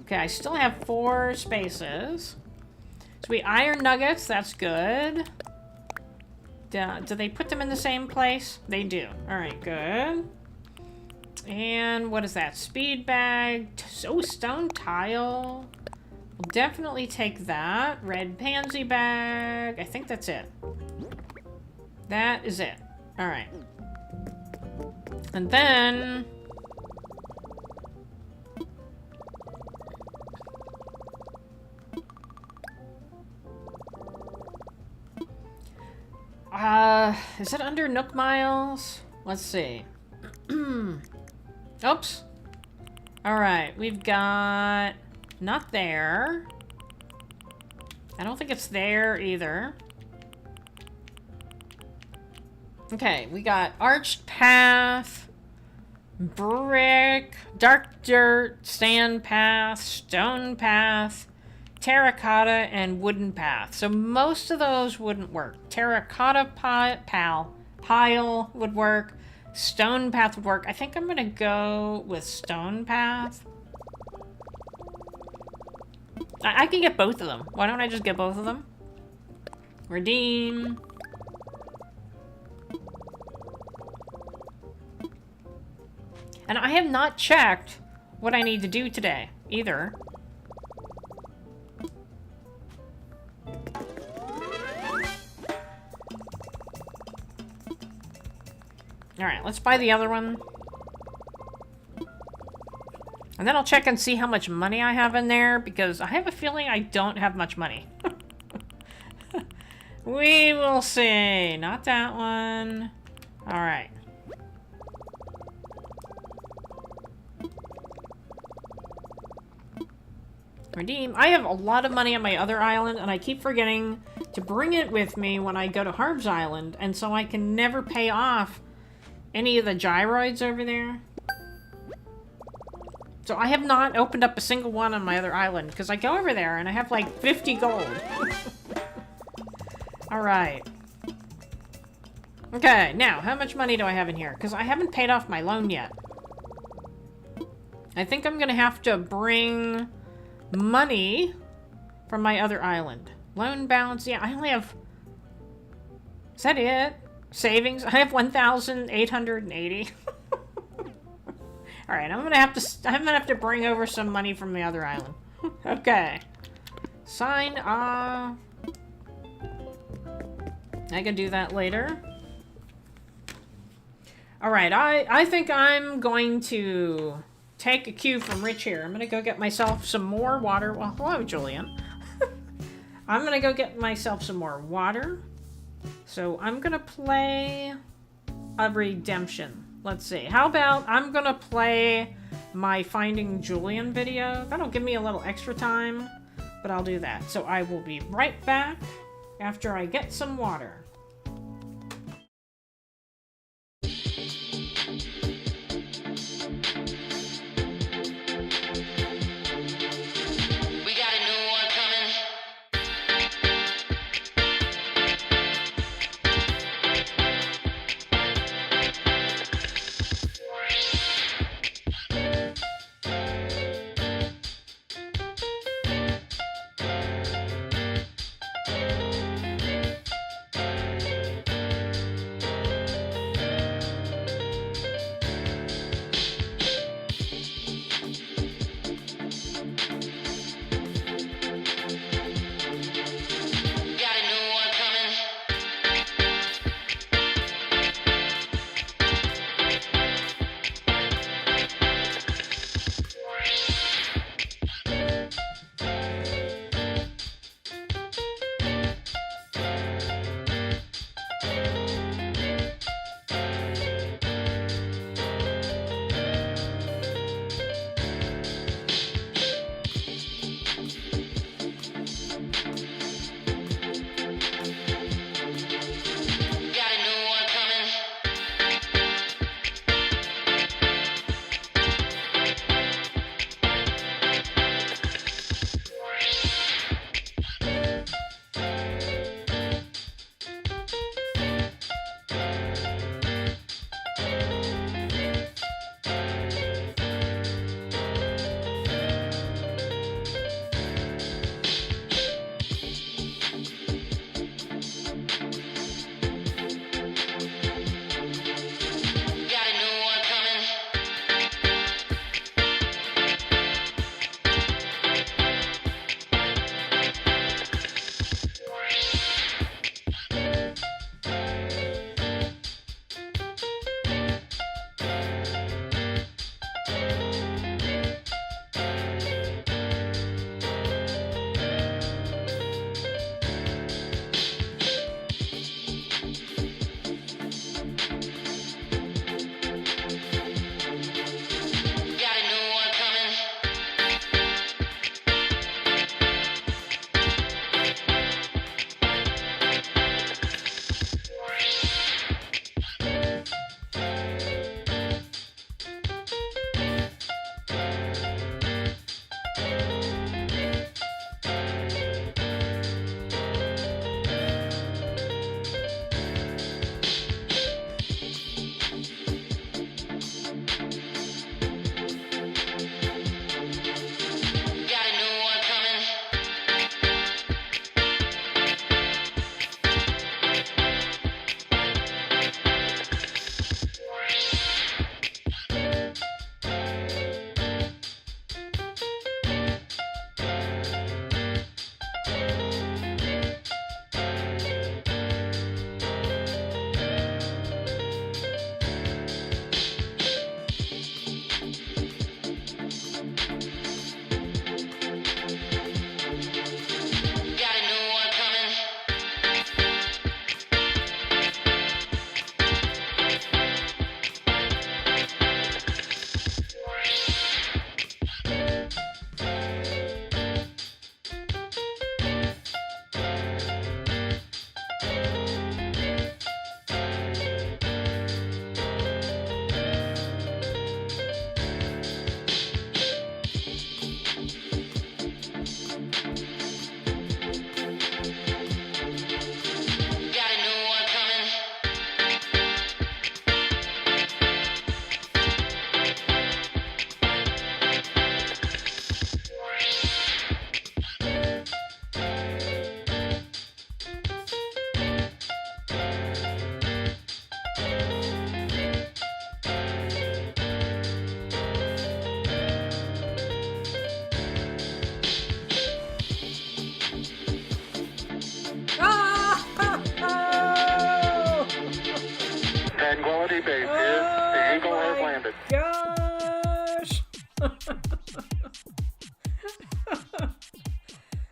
Okay, I still have 4 spaces. Sweet iron nuggets, that's good. Do they put them in the same place? They do. Alright, good. And what is that? Speed bag. Oh, stone tile. We'll definitely take that. Red pansy bag. I think that's it. That is it. Alright. And then... is it under Nook Miles? Let's see. Oops. Alright, we've got... Not there. I don't think it's there either. Okay, we got arched path, brick, dark dirt, sand path, stone path, terracotta, and wooden path. So most of those wouldn't work. Terracotta pile would work. Stone path would work. I think I'm gonna go with stone path. I can get both of them. Why don't I just get both of them? Redeem. And I have not checked what I need to do today, either. Alright, let's buy the other one. And then I'll check and see how much money I have in there, because I have a feeling I don't have much money. We will see. Not that one. Alright. Redeem. I have a lot of money on my other island, and I keep forgetting to bring it with me when I go to Harv's Island, and so I can never pay off any of the gyroids over there. So I have not opened up a single one on my other island, because I go over there and I have like 50 gold. Alright. Okay, now, how much money do I have in here? Because I haven't paid off my loan yet. I think I'm going to have to bring money from my other island. Loan balance, yeah, I only have... Is that it? Savings? I have 1,880. Alright, I'm gonna have to bring over some money from the other island. Okay. Sign off. I can do that later. Alright, I think I'm going to take a cue from Rich here. I'm gonna go get myself some more water. Well, hello, Julian. I'm gonna go get myself some more water. So I'm gonna play a redemption. Let's see. How about I'm gonna play my Finding Julian video. That'll give me a little extra time, but I'll do that. So I will be right back after I get some water.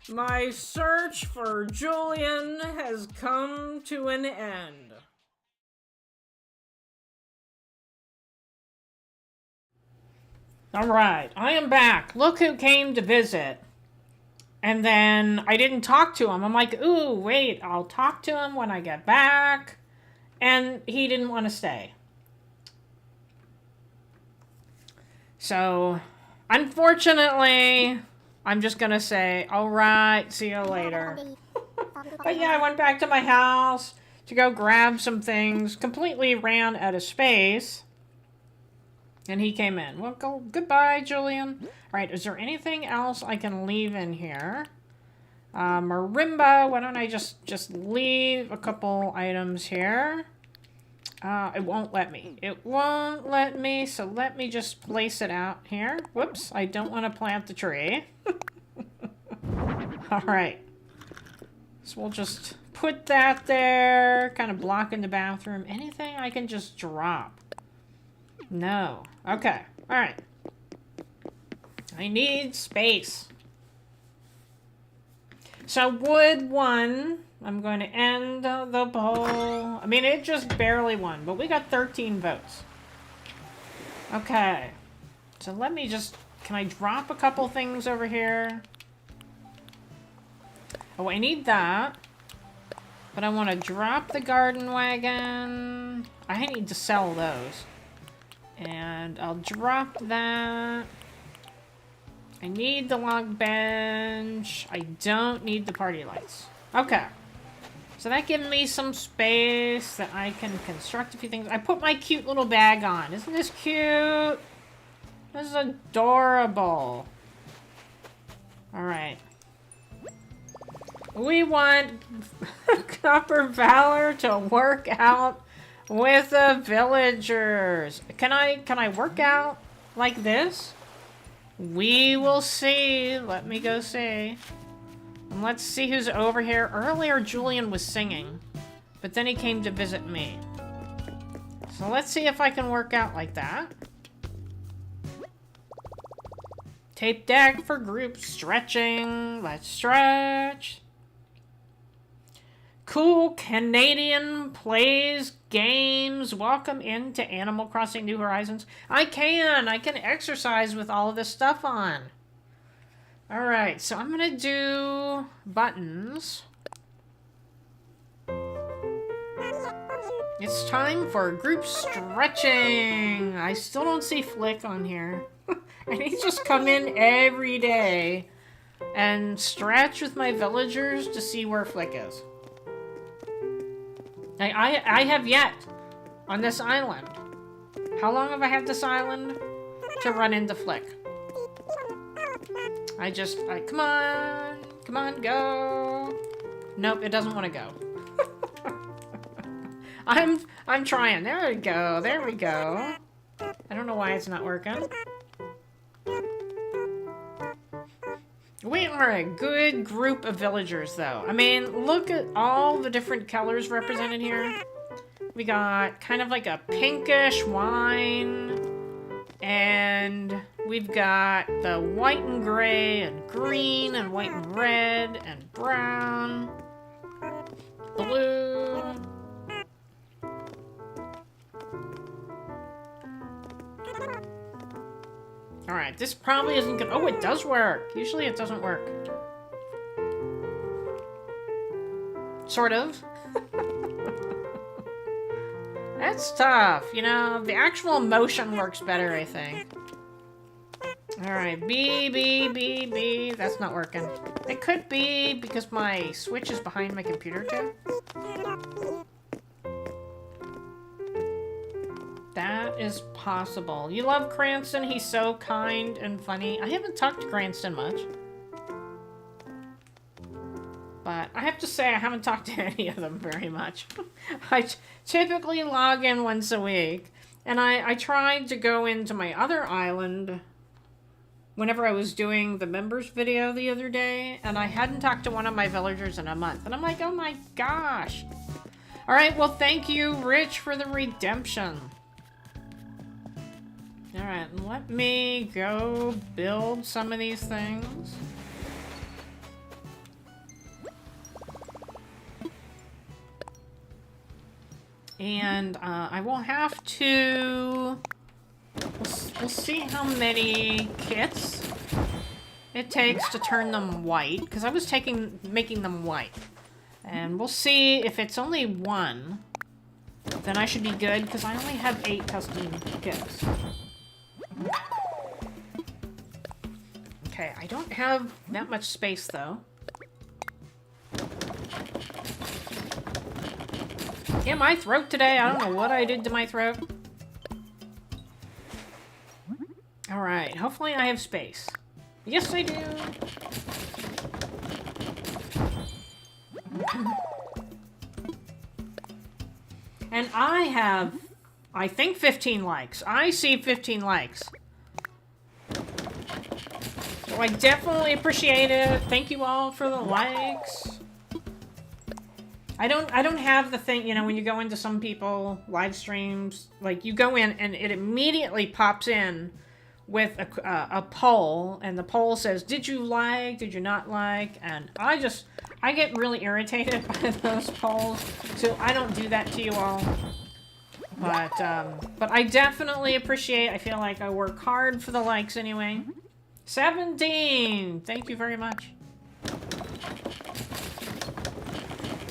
My search for Julian has come to an end. Alright, I am back. Look who came to visit. And then I didn't talk to him. I'm like, ooh, wait, I'll talk to him when I get back. And he didn't want to stay. So, unfortunately, I'm just gonna say, alright, see you later. But yeah, I went back to my house to go grab some things. Completely ran out of space. And he came in. Well, goodbye, Julian. All right, is there anything else I can leave in here? Marimba, why don't I just leave a couple items here? It won't let me. It won't let me, so let me just place it out here. Whoops, I don't want to plant the tree. All right. So we'll just put that there, kind of blocking the bathroom. Anything I can just drop? No. Okay. All right. I need space. So wood won. I'm going to end the poll. I mean, it just barely won, but we got 13 votes. Okay. So let me just... Can I drop a couple things over here? Oh, I need that. But I want to drop the garden wagon. I need to sell those. And I'll drop that. I need the log bench. I don't need the party lights. Okay. So that gives me some space that I can construct a few things. I put my cute little bag on. Isn't this cute? This is adorable. Alright. We want Copper Valor to work out with the villagers. Can I work out like this? We will see. Let me go see. And let's see who's over here. Earlier, Julian was singing, but then he came to visit me. So let's see if I can work out like that. Tape deck for group stretching. Let's stretch. Cool Canadian plays games. Welcome into Animal Crossing New Horizons. I can exercise with all of this stuff on. Alright, so I'm gonna do buttons. It's time for group stretching. I still don't see Flick on here. And he just come in every day and stretch with my villagers to see where Flick is. I have yet on this island. How long have I had this island to run into Flick? Come on, go. Nope, it doesn't want to go. I'm trying. There we go. I don't know why it's not working. We are a good group of villagers, though. I mean, look at all the different colors represented here. We got kind of like a pinkish wine, and we've got the white and gray and green and white and red and brown, blue. Alright, this probably isn't gonna... Oh, it does work! Usually it doesn't work. Sort of. That's tough, you know? The actual motion works better, I think. Alright, B. That's not working. It could be because my Switch is behind my computer, too. That is possible. You love Cranston. He's so kind and funny. I haven't talked to Cranston much. But I have to say I haven't talked to any of them very much. I typically log in once a week. And I tried to go into my other island whenever I was doing the members video the other day. And I hadn't talked to one of my villagers in a month. And I'm like, oh my gosh. Alright, well thank you, Rich, for the redemption. Alright, let me go build some of these things. And I will have to... We'll see how many kits it takes to turn them white, because I was making them white. And we'll see if it's only one, then I should be good, because I only have 8 custom kits. Okay, I don't have that much space, though. Yeah, my throat today, I don't know what I did to my throat. Alright, hopefully I have space. Yes, I do! And I have, I think, 15 likes. I see 15 likes. So I definitely appreciate it. Thank you all for the likes. I don't have the thing, you know, when you go into some people live streams, like you go in and it immediately pops in with a poll, and the poll says, did you like, did you not like? And I get really irritated by those polls, so I don't do that to you all. But I definitely appreciate, I feel like I work hard for the likes anyway. 17! Thank you very much.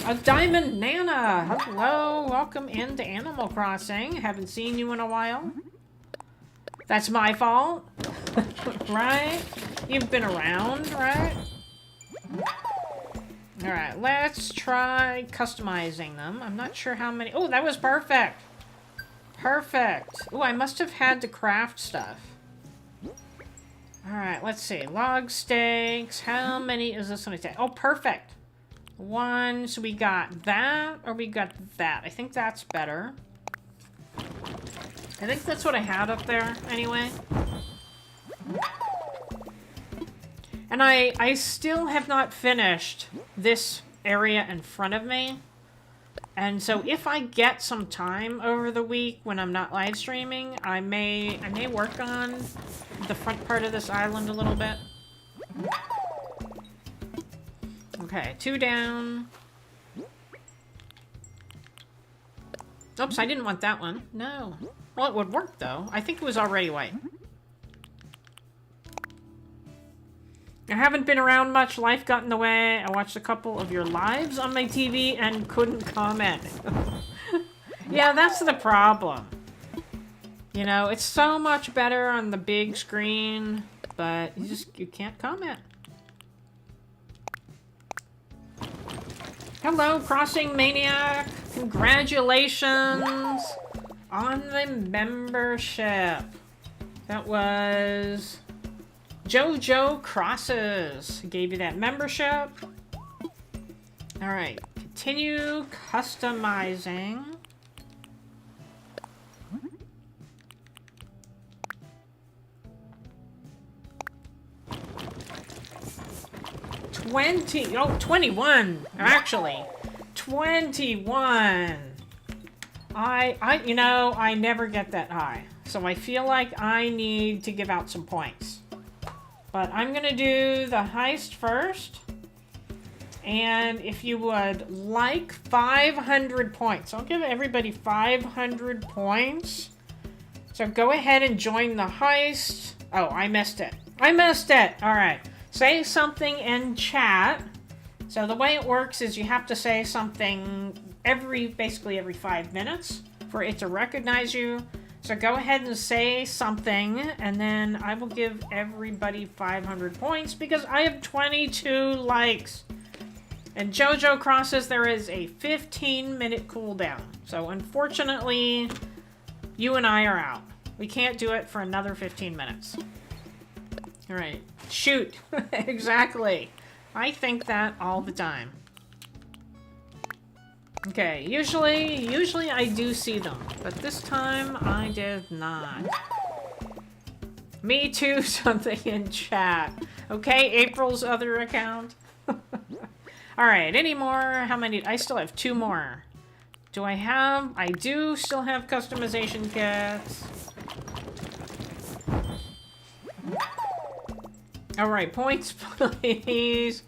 A Diamond Nana! Hello, welcome into Animal Crossing. Haven't seen you in a while. That's my fault. Right? You've been around, right? Alright, let's try customizing them. I'm not sure how many... Oh, that was perfect! Perfect! Oh, I must have had to craft stuff. Alright, let's see. Log steaks. How many is this one take? Oh, perfect! 1, so we got that, or we got that. I think that's better. I think that's what I had up there, anyway. And I still have not finished this area in front of me. And so if I get some time over the week when I'm not live streaming, I may work on the front part of this island a little bit. Okay, 2 down. Oops, I didn't want that one. No. Well, it would work, though. I think it was already white. I haven't been around much. Life got in the way. I watched a couple of your lives on my TV and couldn't comment. Yeah, that's the problem. You know, it's so much better on the big screen, but you can't comment. Hello, Crossing Maniac! Congratulations on the membership. That was JoJo Crosses. Gave you that membership. Alright, continue customizing. Oh, 21, actually. 21. You know, I never get that high. So I feel like I need to give out some points. But I'm gonna do the heist first. And if you would like 500 points, I'll give everybody 500 points. So go ahead and join the heist. Oh, I missed it. I missed it! Alright. Say something in chat. So the way it works is you have to say something basically every 5 minutes for it to recognize you. So go ahead and say something, and then I will give everybody 500 points because I have 22 likes. And JoJo Crosses, there is a 15-minute cooldown. So unfortunately, you and I are out. We can't do it for another 15 minutes. All right. Shoot. Exactly. I think that all the time. Okay, usually I do see them, but this time I did not. Me too, something in chat. Okay, April's other account. Alright, any more? How many? I still have 2 more. Do I have? I do still have customization kits. Alright, points, please.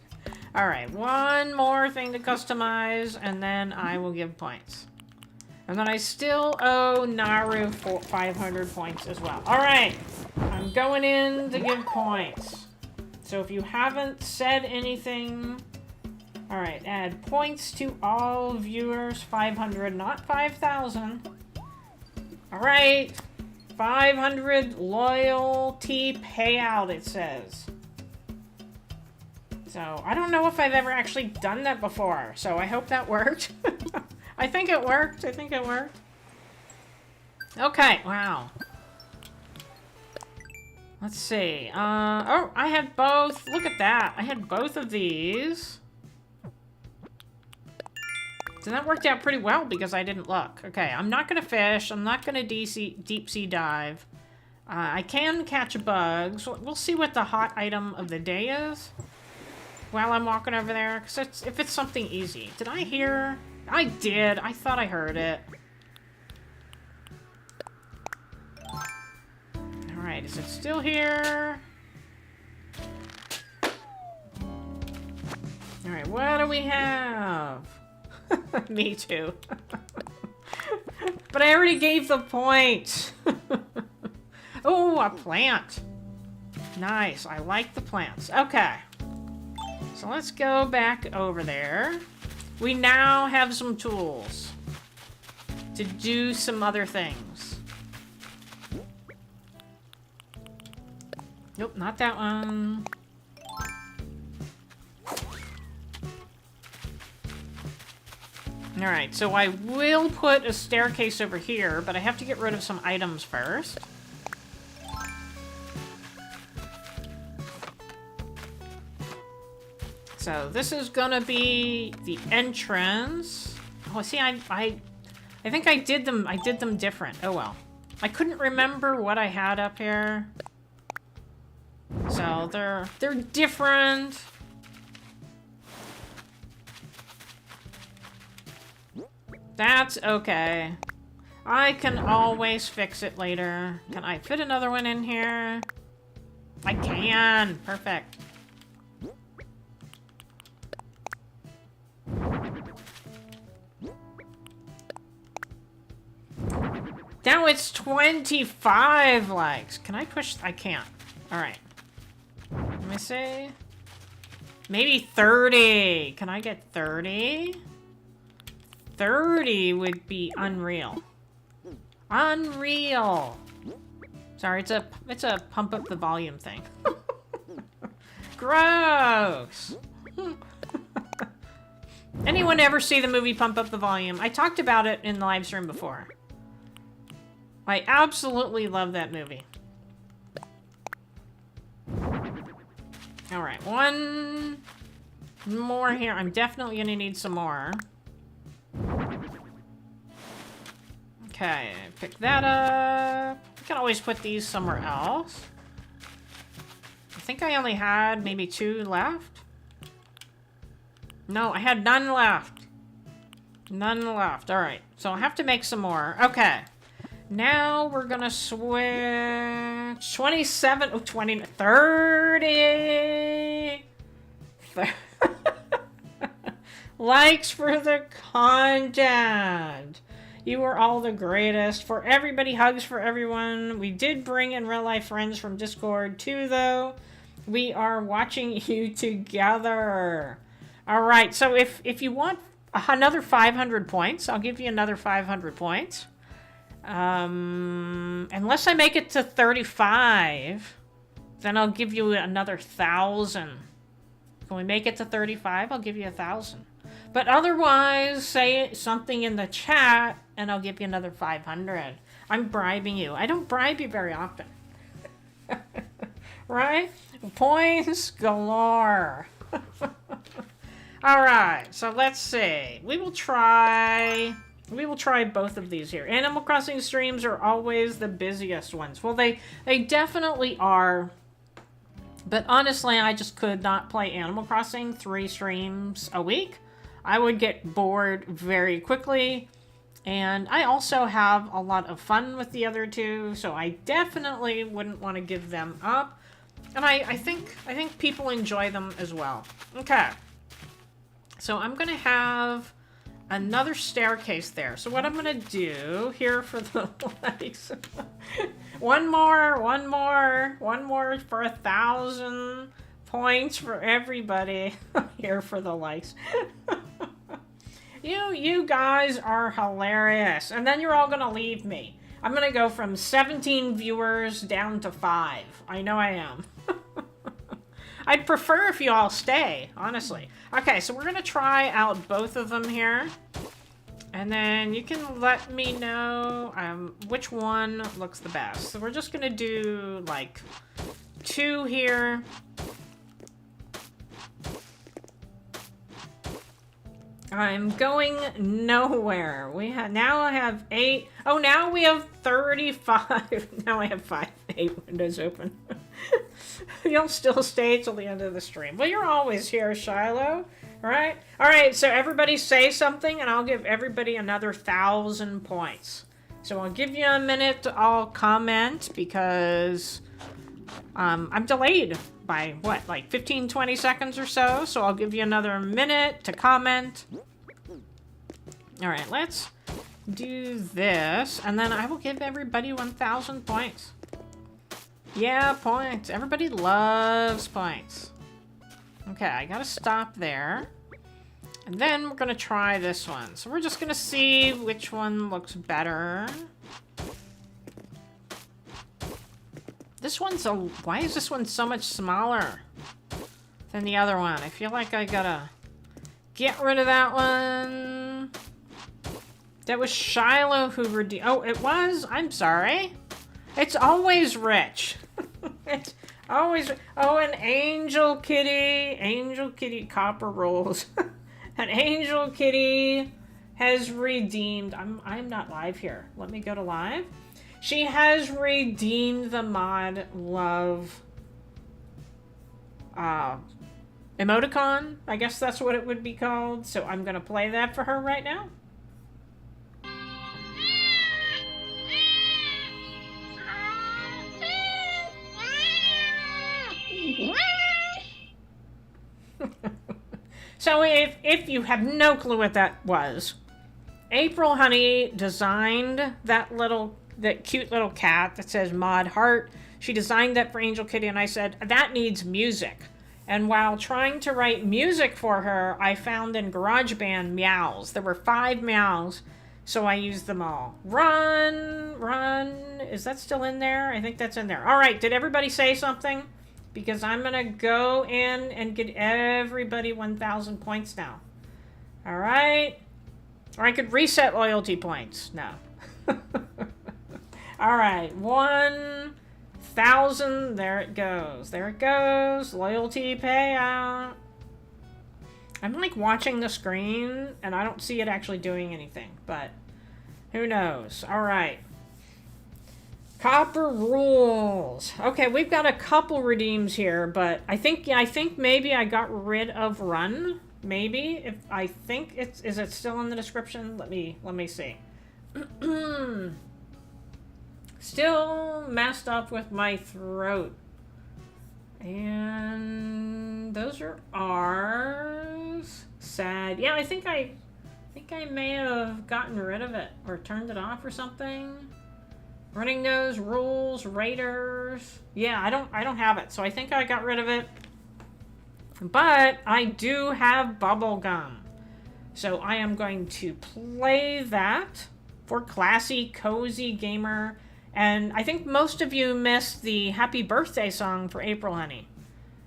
Alright, one more thing to customize, and then I will give points. And then I still owe Naru 500 points as well. Alright, I'm going in to give points. So if you haven't said anything... Alright, add points to all viewers, 500, not 5,000. Alright, 500 loyalty payout, it says. So, I don't know if I've ever actually done that before, so I hope that worked. I think it worked. I think it worked. Okay, wow. Let's see. Oh, I had both. Look at that. I had both of these. So that worked out pretty well because I didn't look. Okay, I'm not going to fish. I'm not going to deep sea dive. I can catch bugs. We'll see what the hot item of the day is while I'm walking over there. Because if it's something easy. Did I hear... I did. I thought I heard it. Alright, is it still here? Alright, what do we have? Me too. But I already gave the point. Oh, a plant. Nice. I like the plants. Okay. So let's go back over there. We now have some tools to do some other things. Nope, not that one. Alright, so I will put a staircase over here, but I have to get rid of some items first. So this is gonna be the entrance. Oh, see, I think I did them different. Oh well. I couldn't remember what I had up here. So they're different. That's okay. I can always fix it later. Can I fit another one in here? I can. Perfect. Now it's 25 likes. Can I push? I can't. Alright. Let me see. Maybe 30. Can I get 30? 30 would be unreal. Unreal. Sorry, it's a pump up the volume thing. Gross. Anyone ever see the movie Pump Up the Volume? I talked about it in the live stream before. I absolutely love that movie. Alright, one more here. I'm definitely gonna need some more. Okay, pick that up. I can always put these somewhere else. I think I only had maybe 2 left. No, I had none left. None left. Alright, so I'll have to make some more. Okay. Now we're gonna switch 27, oh, 20, 30. Likes for the content. You are all the greatest. For everybody, hugs for everyone. We did bring in real life friends from Discord too, though. We are watching you together. All right, so if you want another 500 points, I'll give you another 500 points. Unless I make it to 35, then I'll give you another 1,000. Can we make it to 35? I'll give you 1,000. But otherwise, say something in the chat, and I'll give you another 500. I'm bribing you. I don't bribe you very often. Right? Points galore. Alright, so let's see. We will try both of these here. Animal Crossing streams are always the busiest ones. Well, they definitely are. But honestly, I just could not play Animal Crossing 3 streams a week. I would get bored very quickly. And I also have a lot of fun with the other 2, so I definitely wouldn't want to give them up. And I think people enjoy them as well. Okay. So I'm going to have another staircase there. So what I'm gonna do here for the likes. one more for 1,000 points for everybody. Here for the likes. You guys are hilarious. And then you're all gonna leave me. I'm gonna go from 17 viewers down to 5. I know I am. I'd prefer if you all stay, honestly. Okay, so we're gonna try out both of them here. And then you can let me know which one looks the best. So we're just gonna do like 2 here. I'm going nowhere. Now I have 8. Oh, now we have 35. Now I have 8 windows open. You'll still stay till the end of the stream. Well, you're always here, Shiloh. Right? Alright, so everybody say something, and I'll give everybody another 1,000 points. So I'll give you a minute to all comment, because I'm delayed by, what, like 15, 20 seconds or so? So I'll give you another minute to comment. Alright, let's do this, and then I will give everybody 1,000 points. Yeah, points. Everybody loves points. Okay, I gotta stop there. And then we're gonna try this one. So we're just gonna see which one looks better. This one's why is this one so much smaller than the other one? I feel like I gotta get rid of that one. That was Shiloh who redeemed. Oh, it was? I'm sorry. It's always Rich. It's always. Oh, an Angel Kitty. Angel Kitty Copper Rolls. An Angel Kitty has redeemed. I'm not live here. Let me go to live. She has redeemed the mod love emoticon. I guess that's what it would be called. So I'm gonna play that for her right now. So if you have no clue what that was, April Honey designed that cute little cat that says Mod Heart. She designed that for Angel Kitty, and I said, that needs music. And while trying to write music for her, I found in GarageBand meows. There were 5 meows, so I used them all. Run, run. Is that still in there? I think that's in there. All right, did everybody say something? Because I'm going to go in and get everybody 1,000 points now. All right. Or I could reset loyalty points. No. All right. 1,000. There it goes. There it goes. Loyalty payout. I'm like watching the screen and I don't see it actually doing anything. But who knows? All right. Copper rules. Okay, we've got a couple redeems here, but I think maybe I got rid of run. Maybe is it still in the description? Let me see. Still messed up with my throat. And those are ours. Sad. Yeah, I think I may have gotten rid of it or turned it off or something. Running Nose, Rules, Raiders. Yeah, I don't have it, so I think I got rid of it. But I do have Bubblegum. So I am going to play that for Classy Cozy Gamer. And I think most of you missed the happy birthday song for April Honey.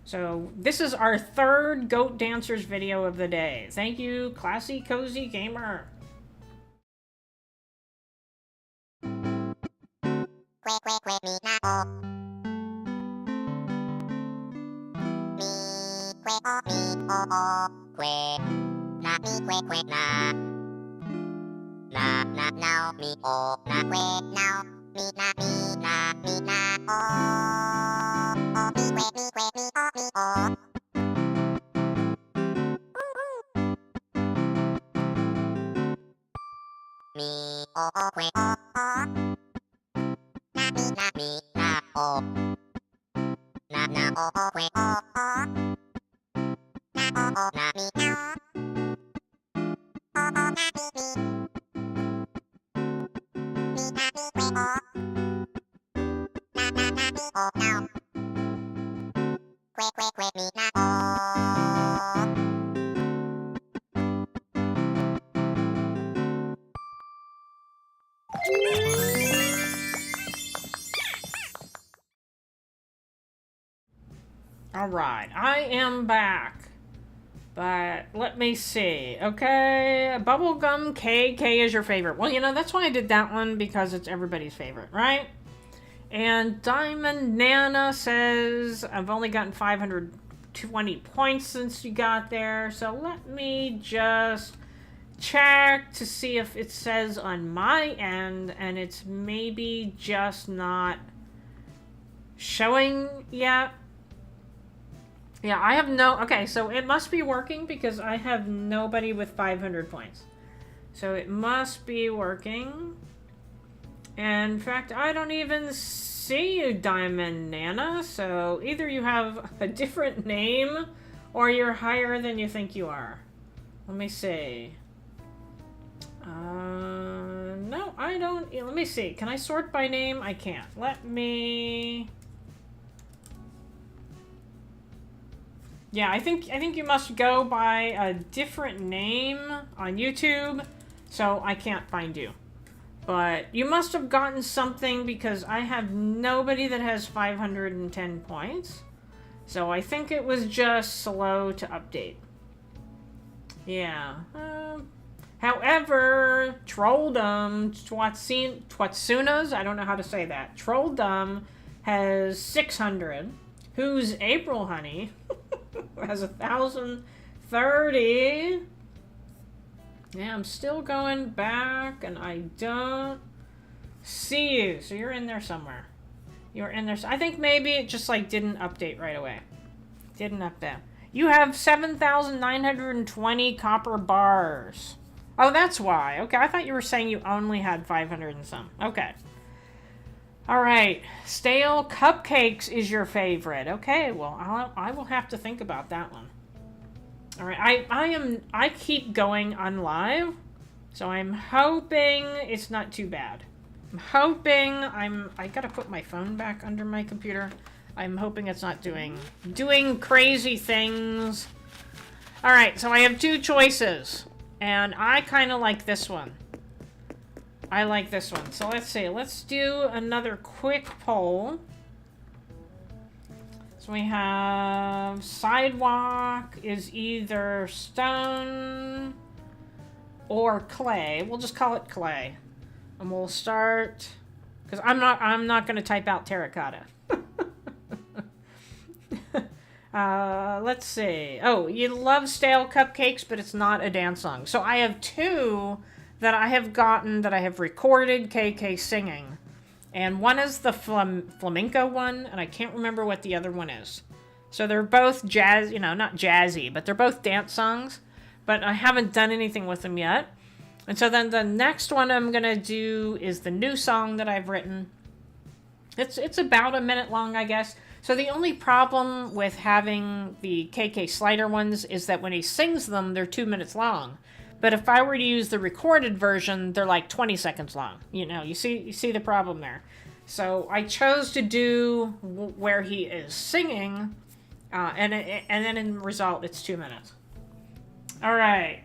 So this is our 3rd Goat Dancers video of the day. Thank you, Classy Cozy Gamer. Quick, me na oh. Me, quick, oh. Quick, na me, quick, na. Na, now, me, oh, na, quick, now. Me, na, oh. Oh, me, oh, me, oh. Me, oh, quick, oh. Me, na, oh. Na, oh, quick, oh. Na, oh, na, me, na. Oh, na, Alright, I am back. But let me see. Okay, Bubblegum KK is your favorite. Well, you know, that's why I did that one, because it's everybody's favorite, right? And Diamond Nana says, I've only gotten 520 points since you got there. So let me just check to see if it says on my end, and it's maybe just not showing yet. Yeah, I have no... Okay, so it must be working because I have nobody with 500 points. So it must be working. And in fact, I don't even see you, Diamond Nana. So either you have a different name or you're higher than you think you are. Let me see. No, I don't... Let me see. Can I sort by name? I can't. Let me... Yeah, I think you must go by a different name on YouTube, so I can't find you. But you must have gotten something because I have nobody that has 510 points. So I think it was just slow to update. Yeah. However, Trolldom, Twatsunas, I don't know how to say that. Trolldom has 600. Who's April Honey? Has 1,030. Yeah, I'm still going back, and I don't see you. So you're in there somewhere. You're in there. I think maybe it just like didn't update right away. Didn't update. You have 7,920 copper bars. Oh, that's why. Okay, I thought you were saying you only had 500 and some. Okay. All right, stale cupcakes is your favorite. Okay, well, I will have to think about that one. All right, I keep going on live, so I'm hoping it's not too bad. I'm hoping I gotta put my phone back under my computer. I'm hoping it's not doing crazy things. All right, so I have two choices, and I kind of like this one. I like this one. So let's see. Let's do another quick poll. So we have sidewalk is either stone or clay. We'll just call it clay. And we'll start because I'm not going to type out terracotta. Let's see. Oh, you love stale cupcakes, but it's not a dance song. So I have two that I have gotten that I have recorded KK singing. And one is the flamenco one, and I can't remember what the other one is. So they're both jazz, you know, not jazzy, but they're both dance songs. But I haven't done anything with them yet. And so then the next one I'm going to do is the new song that I've written. It's about a minute long, I guess. So the only problem with having the KK Slider ones is that when he sings them, they're 2 minutes long. But if I were to use the recorded version, they're like 20 seconds long. You know, you see the problem there. So I chose to do where he is singing, and then in the result, it's 2 minutes. All right.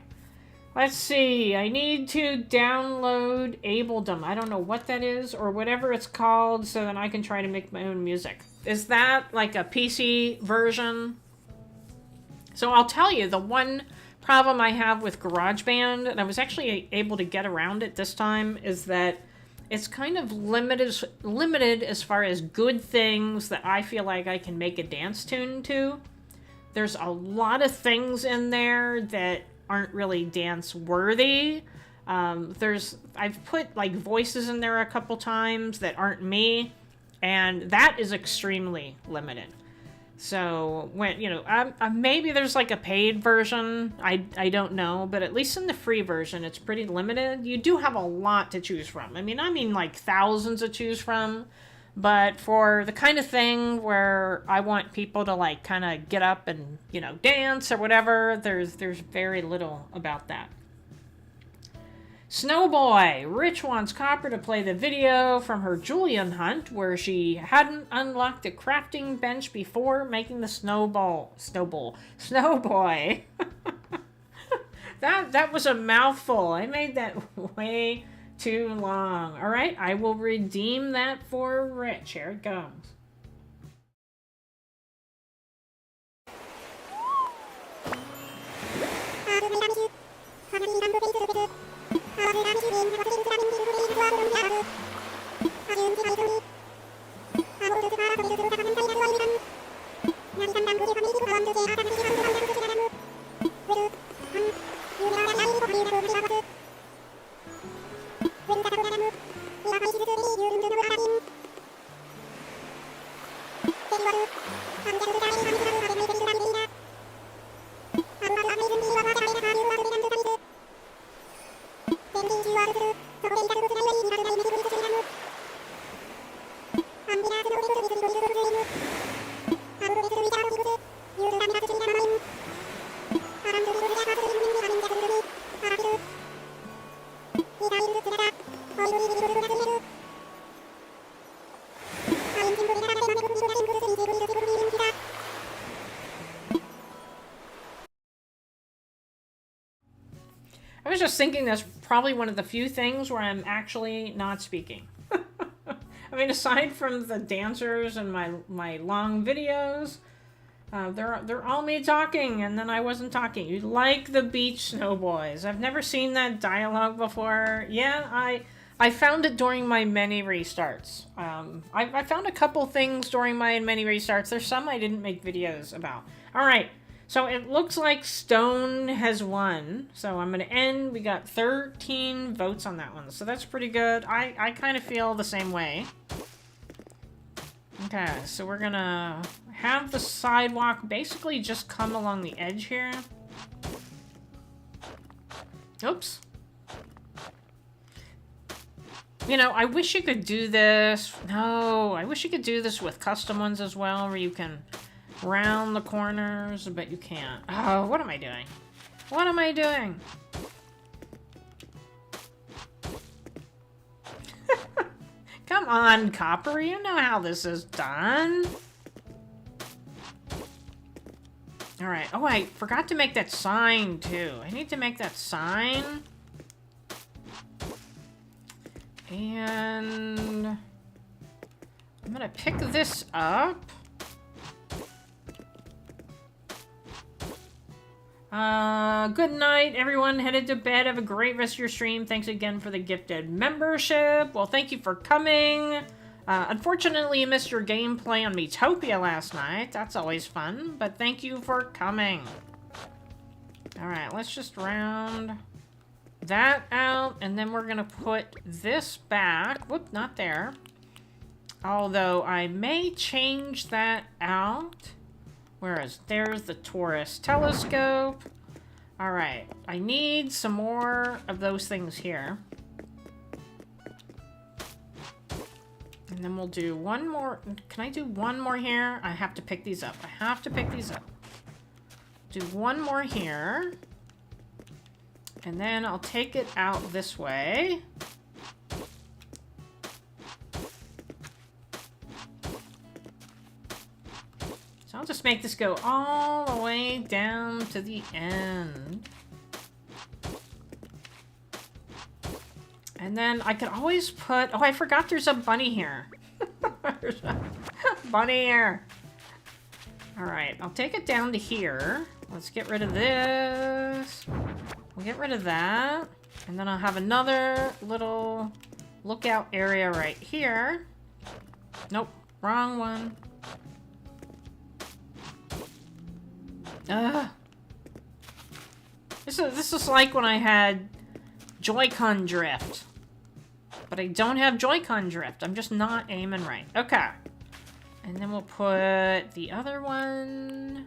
Let's see. I need to download Ableton. I don't know what that is or whatever it's called, so then I can try to make my own music. Is that like a PC version? So I'll tell you, the one problem I have with GarageBand, and I was actually able to get around it this time, is that it's kind of limited as far as good things that I feel like I can make a dance tune to. There's a lot of things in there that aren't really dance worthy. I've put like voices in there a couple times that aren't me, and that is extremely limited. So when, you know, maybe there's like a paid version, I don't know, but at least in the free version, it's pretty limited. You do have a lot to choose from. I mean like thousands to choose from, but for the kind of thing where I want people to like kind of get up and, you know, dance or whatever, there's very little about that. Snowboy. Rich wants Copper to play the video from her Julian hunt where she hadn't unlocked the crafting bench before making the Snowboy. That was a mouthful. I made that way too long. All right, I will redeem that for Rich. Here it comes. I was just thinking that's probably one of the few things where I'm actually not speaking. I mean, aside from the dancers and my long videos, they're all me talking, and then I wasn't talking. You like the beach snow boys. I've never seen that dialogue before. Yeah, I found it during my many restarts. I found a couple things during my many restarts. There's some I didn't make videos about. All right, so it looks like Stone has won. So I'm going to end. We got 13 votes on that one. So that's pretty good. I kind of feel the same way. Okay, so we're going to have the sidewalk basically just come along the edge here. Oops. You know, I wish you could do this. No, I wish you could do this with custom ones as well, where you can round the corners, but you can't. Oh, what am I doing? What am I doing? Come on, Copper, you know how this is done. Alright, oh, I forgot to make that sign, too. I need to make that sign. And I'm gonna pick this up. Good night, everyone. Headed to bed. Have a great rest of your stream. Thanks again for the gifted membership. Well, thank you for coming. Unfortunately, you missed your gameplay on Miitopia last night. That's always fun, but thank you for coming. Alright, let's just round that out, and then we're gonna put this back. Whoop, not there. Although I may change that out. Whereas there's the tourist telescope. Alright, I need some more of those things here. And then we'll do one more. Can I do one more here? I have to pick these up. I have to pick these up. Do one more here. And then I'll take it out this way. So I'll just make this go all the way down to the end. And then I could always put... Oh, I forgot there's a bunny here. There's a bunny here. Alright, I'll take it down to here. Let's get rid of this. We'll get rid of that. And then I'll have another little lookout area right here. Nope, wrong one. Ugh. This is like when I had Joy-Con drift. But I don't have Joy-Con drift. I'm just not aiming right. Okay. And then we'll put the other one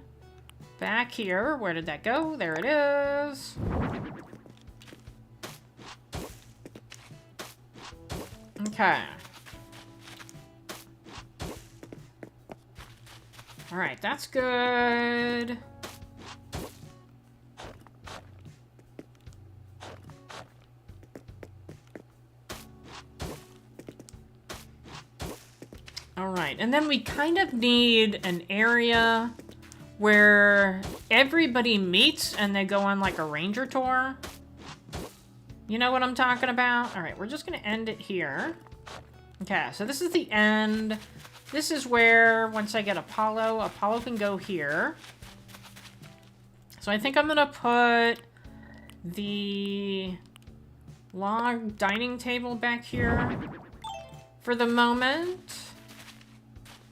back here. Where did that go? There it is. Okay. Alright, that's good. Alright, and then we kind of need an area where everybody meets and they go on like a ranger tour. You know what I'm talking about? Alright, we're just gonna end it here. Okay, so this is the end. This is where, once I get Apollo, Apollo can go here. So I think I'm gonna put the log dining table back here for the moment.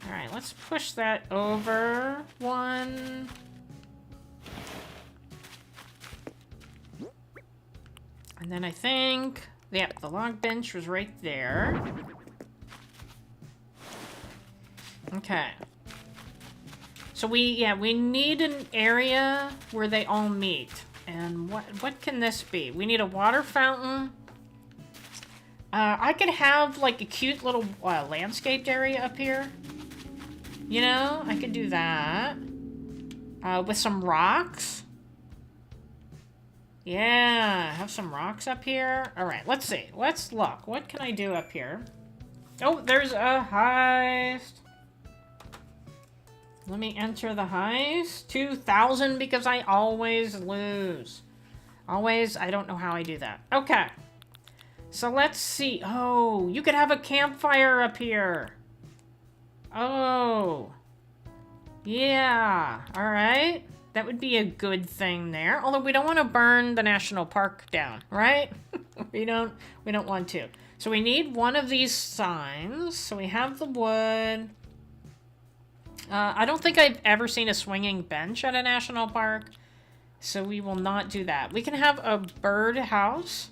Alright, let's push that over one. And then I think, yep, the log bench was right there. Okay. So we need an area where they all meet. And what can this be? We need a water fountain. I could have like a cute little landscaped area up here. You know, I could do that. With some rocks. Yeah, have some rocks up here. Alright, let's see. Let's look. What can I do up here? Oh, there's a heist. Let me enter the heist. 2,000 because I always lose. Always, I don't know how I do that. Okay. So let's see. Oh, you could have a campfire up here. Oh. Yeah. All right. That would be a good thing there. Although we don't want to burn the national park down, right? we don't want to. So we need one of these signs. So we have the wood. I don't think I've ever seen a swinging bench at a national park. So we will not do that. We can have a bird house.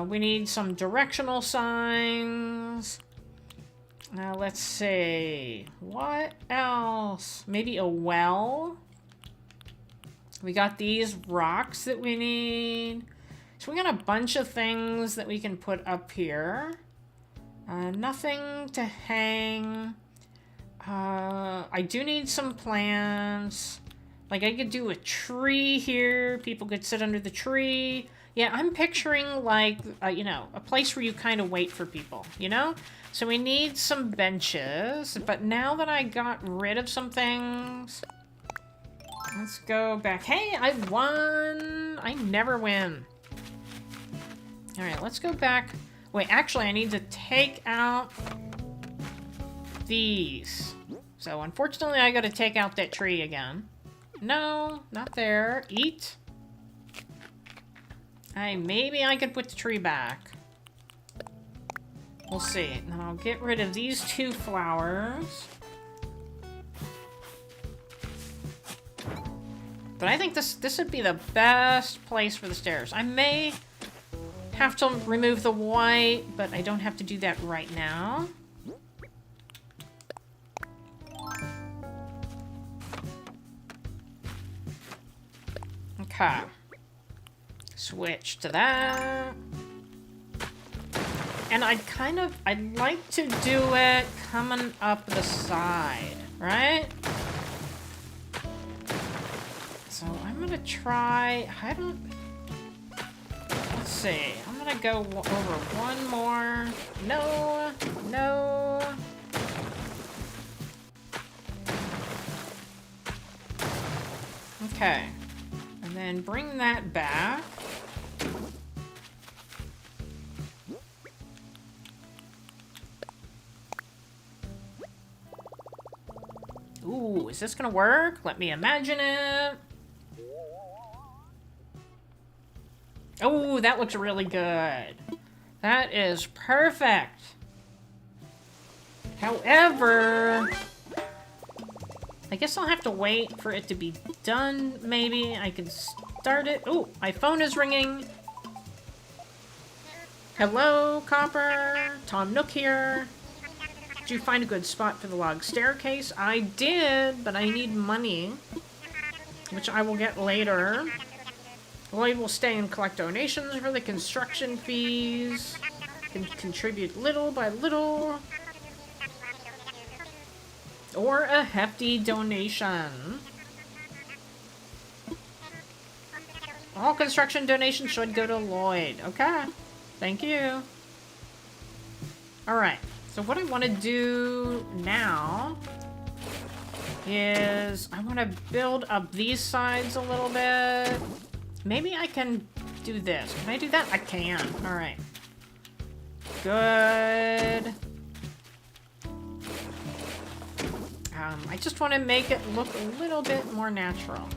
We need some directional signs. Let's see. What else? Maybe a well. We got these rocks that we need. So we got a bunch of things that we can put up here. Nothing to hang. I do need some plants. Like, I could do a tree here. People could sit under the tree. Yeah, I'm picturing, like, you know, a place where you kind of wait for people, you know? So we need some benches. But now that I got rid of some things... Let's go back. Hey, I won! I never win. Alright, let's go back. Wait, actually, I need to take out these. So, unfortunately, I gotta take out that tree again. No, not there. Eat. Maybe I could put the tree back. We'll see. And I'll get rid of these 2 flowers. But I think this would be the best place for the stairs. I may have to remove the white, but I don't have to do that right now. Okay. Switch to that. And I'd like to do it coming up the side, right? So I'm gonna try, let's see, I'm gonna go over one more. No, no. Okay. And then bring that back. Ooh, is this gonna work? Let me imagine it. Oh, that looks really good. That is perfect. However, I guess I'll have to wait for it to be done, maybe. I can start it. Oh, my phone is ringing. Hello, Copper. Tom Nook here. Did you find a good spot for the log staircase? I did, but I need money, which I will get later. Lloyd will stay and collect donations for the construction fees. Can contribute little by little. Or a hefty donation. All construction donations should go to Lloyd. Okay. Thank you. Alright. So what I want to do now is I want to build up these sides a little bit. Maybe I can do this. Can I do that? I can. Alright. Good. I just want to make it look a little bit more natural.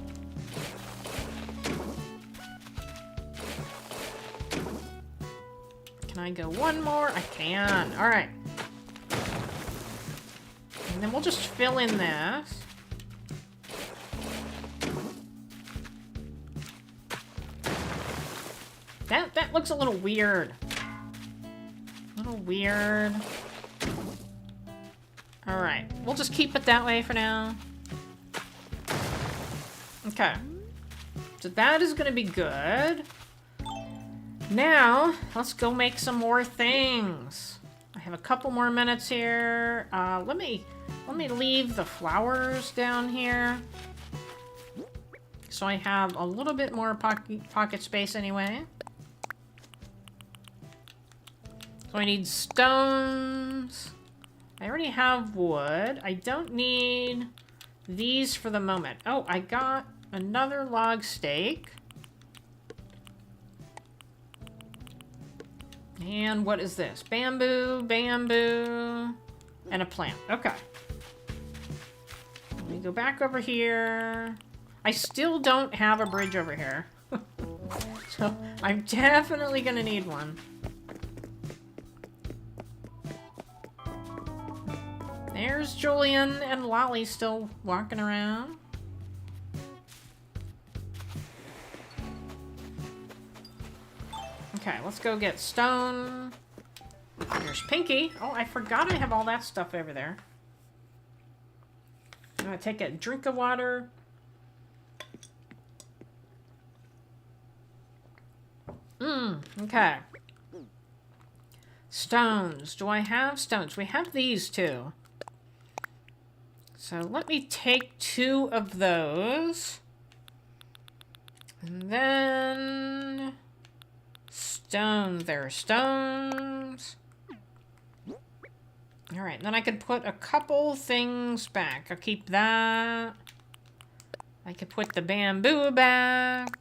Can I go one more? I can. Alright. And then we'll just fill in this. That looks a little weird. A little weird. Alright, we'll just keep it that way for now. Okay. So that is gonna be good. Now, let's go make some more things. I have a couple more minutes here. Let me leave the flowers down here. So I have a little bit more pocket space anyway. So I need stones. I already have wood. I don't need these for the moment. Oh, I got another log stake. And what is this? Bamboo, bamboo, and a plant. Okay. Let me go back over here. I still don't have a bridge over here. So I'm definitely gonna need one. There's Julian and Lolly still walking around. Okay, let's go get stone. There's Pinky. Oh, I forgot I have all that stuff over there. I'm gonna take a drink of water. Okay. Stones. Do I have stones? We have these two. So let me take 2 of those. And then... stones. There are stones. Alright, then I could put a couple things back. I'll keep that. I could put the bamboo back.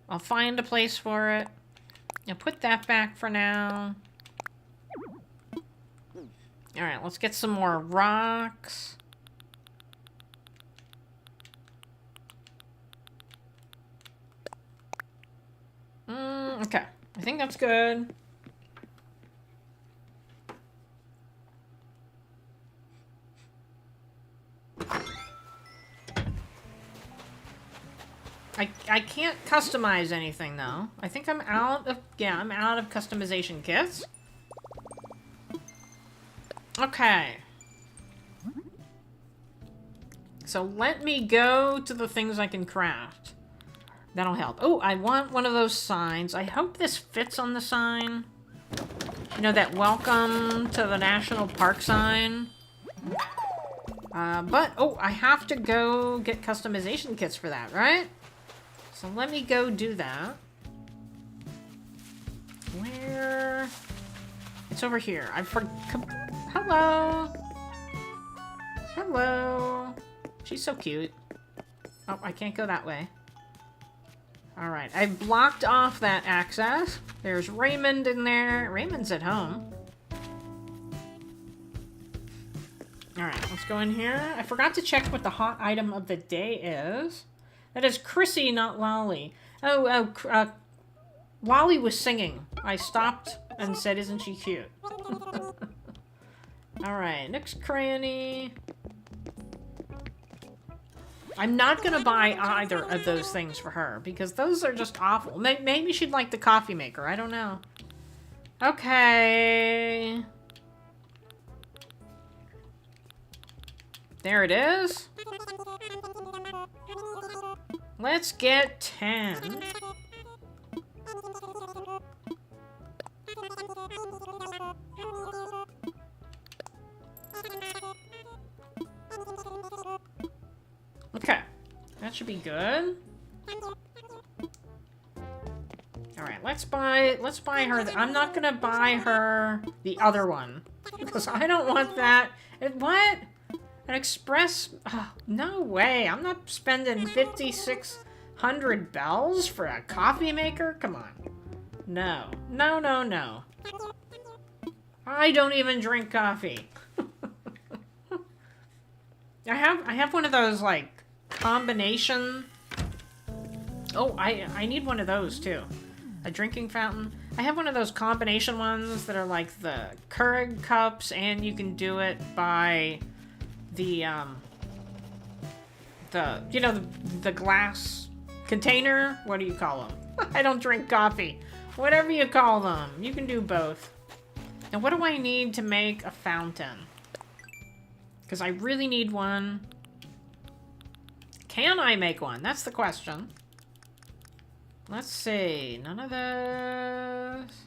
I'll find a place for it. I'll put that back for now. Alright, let's get some more rocks. Okay. I think that's good. I can't customize anything though. I think I'm out of I'm out of customization kits. Okay. So let me go to the things I can craft. That'll help. Oh, I want one of those signs. I hope this fits on the sign. You know, that welcome to the national park sign. Oh, I have to go get customization kits for that, right? So let me go do that. Where? It's over here. Hello. Hello. She's so cute. Oh, I can't go that way. Alright, I blocked off that access. There's Raymond in there. Raymond's at home. Alright, let's go in here. I forgot to check what the hot item of the day is. That is Chrissy, not Lolly. Lolly was singing. I stopped and said, isn't she cute? Alright, next cranny. I'm not gonna buy either of those things for her, because those are just awful. Maybe she'd like the coffee maker, I don't know. Okay. There it is. Let's get 10. Okay, that should be good. All right, let's buy her. I'm not gonna buy her the other one because I don't want that. What? An express? Oh, no way! I'm not spending 5,600 bells for a coffee maker. Come on. No, no, no, no. I don't even drink coffee. I have one of those like combination. Oh, I need one of those too. A drinking fountain. I have one of those combination ones that are like the Keurig cups, and you can do it by the you know, the glass container. What do you call them? I don't drink coffee. Whatever you call them, you can do both. Now, what do I need to make a fountain? Because I really need one. Can I make one? That's the question. Let's see. None of those.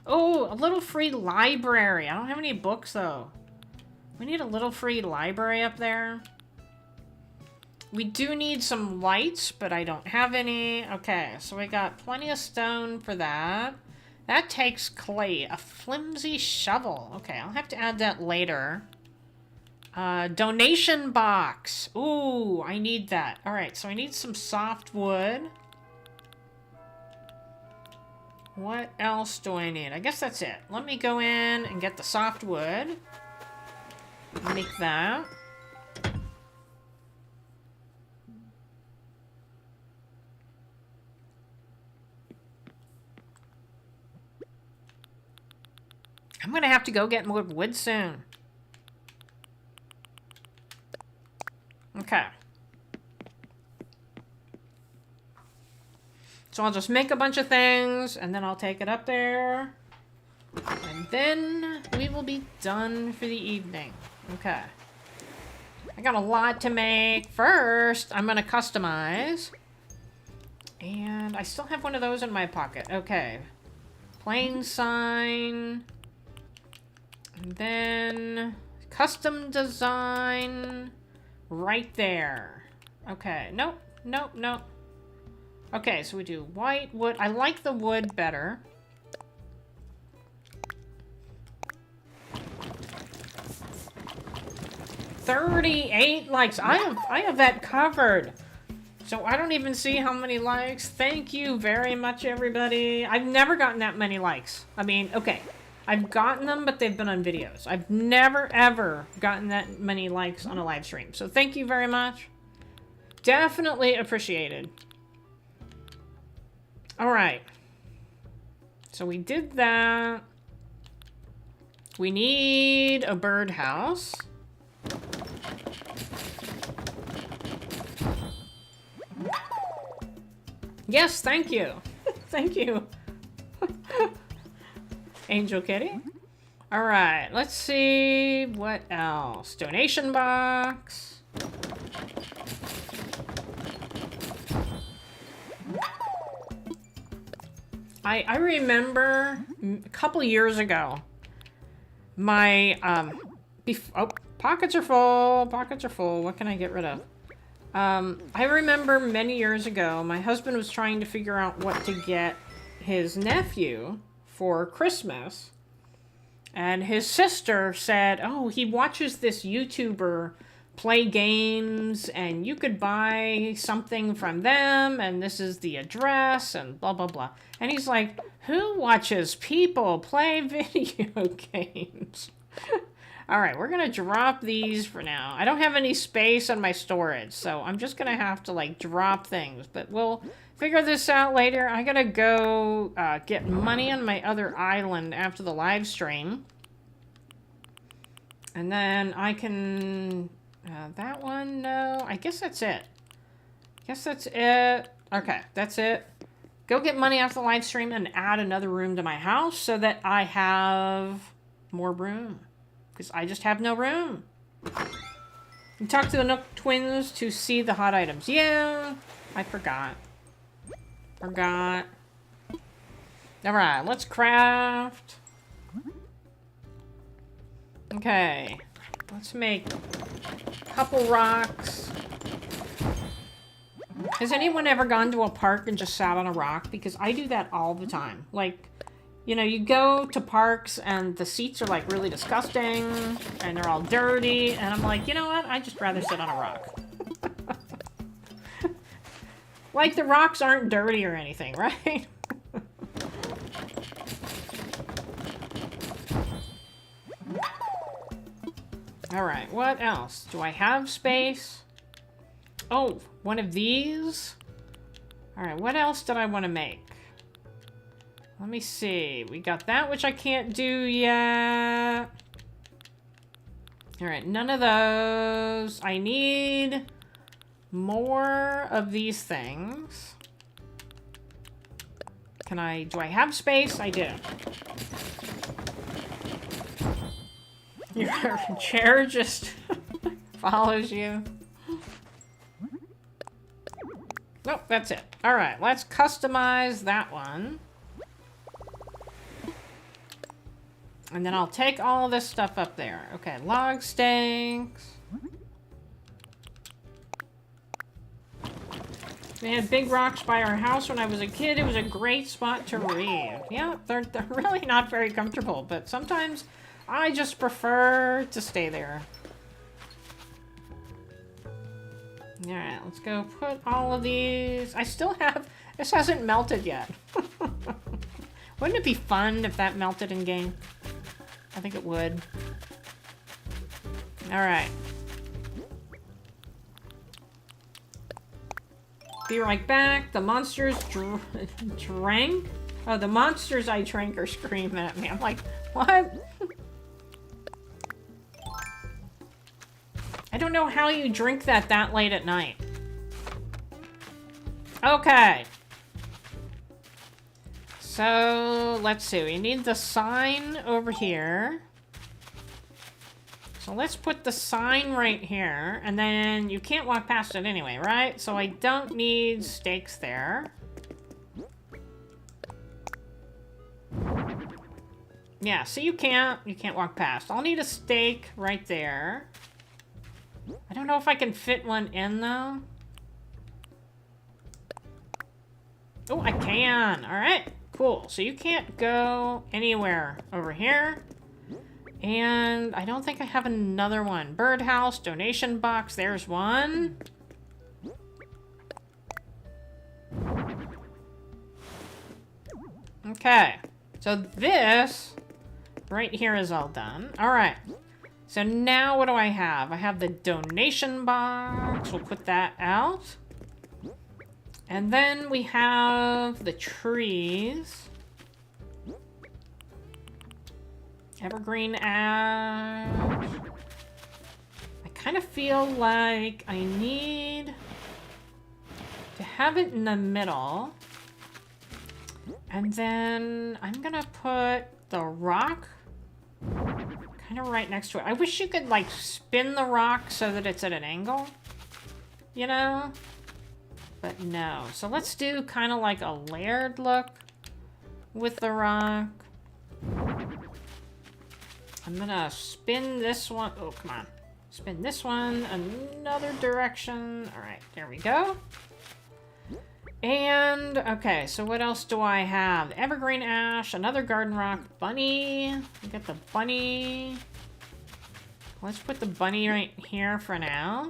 Oh, a little free library. I don't have any books, though. We need a little free library up there. We do need some lights, but I don't have any. Okay, so we got plenty of stone for that. That takes clay. A flimsy shovel. Okay, I'll have to add that later. Donation box. Ooh, I need that. Alright, so I need some soft wood. What else do I need? I guess that's it. Let me go in and get the soft wood. Make that. I'm gonna have to go get more wood soon. Okay. So I'll just make a bunch of things, and then I'll take it up there. And then we will be done for the evening. Okay. I got a lot to make. First, I'm gonna customize. And I still have one of those in my pocket. Okay. Plain sign. And then custom design right there. Okay, nope, nope, nope. Okay, so we do white wood. I like the wood better. $38 likes. I have that covered. So I don't even see how many likes. Thank you very much, everybody. I've never gotten that many likes. I mean, okay. I've gotten them, but they've been on videos. I've never, ever gotten that many likes on a live stream. So thank you very much. Definitely appreciated. All right. So we did that. We need a birdhouse. Yes, thank you. Thank you. Angel Kitty. All right, let's see what else. Donation box. I remember a couple years ago, my pockets are full. Pockets are full. What can I get rid of? I remember many years ago, my husband was trying to figure out what to get his nephew for Christmas, and his sister said, oh, he watches this YouTuber play games, and you could buy something from them, and this is the address, and blah, blah, blah. And he's like, who watches people play video games? All right, we're gonna drop these for now. I don't have any space on my storage, so I'm just gonna have to, like, drop things, but we'll figure this out later. I gotta go get money on my other island after the live stream. And then I can... that one? No. I guess that's it. Guess that's it. Okay, that's it. Go get money after the live stream and add another room to my house so that I have more room. Because I just have no room. You talk to the Nook twins to see the hot items. Yeah, I forgot. Forgot. Alright, let's craft. Okay. Let's make a couple rocks. Has anyone ever gone to a park and just sat on a rock? Because I do that all the time. Like, you know, you go to parks and the seats are like really disgusting and they're all dirty. And I'm like, you know what? I'd just rather sit on a rock. Like the rocks aren't dirty or anything, right? Alright, what else? Do I have space? Oh, one of these? Alright, what else did I want to make? Let me see. We got that, which I can't do yet. Alright, none of those. I need more of these things. Do I have space? I do. Your chair just follows you. Nope, that's it. Alright, let's customize that one. And then I'll take all this stuff up there. Okay, log stakes. We had big rocks by our house when I was a kid. It was a great spot to read. Yeah, they're really not very comfortable, but sometimes I just prefer to stay there. Alright, let's go put all of these. I still have... This hasn't melted yet. Wouldn't it be fun if that melted in game? I think it would. Alright. Be right back. The monsters drank? Oh, the monsters I drank are screaming at me. I'm like, what? I don't know how you drink that late at night. Okay. So, let's see. We need the sign over here. So let's put the sign right here. And then you can't walk past it anyway, right? So I don't need stakes there. Yeah, so you can't walk past. I'll need a stake right there. I don't know if I can fit one in, though. Oh, I can. All right, cool. So you can't go anywhere over here. And I don't think I have another one. Birdhouse, donation box, there's one. Okay, so this right here is all done. All right. So now what do I have? I have the donation box. We'll put that out. And then we have the trees. Evergreen ash. I kind of feel like I need to have it in the middle. And then I'm gonna put the rock kind of right next to it. I wish you could, like, spin the rock so that it's at an angle, you know? But no. So let's do kind of like a layered look with the rock. I'm gonna spin this one. Oh, come on. Spin this one another direction. All right, there we go. And, okay, so what else do I have? Evergreen ash, another garden rock, bunny. We got the bunny. Let's put the bunny right here for now.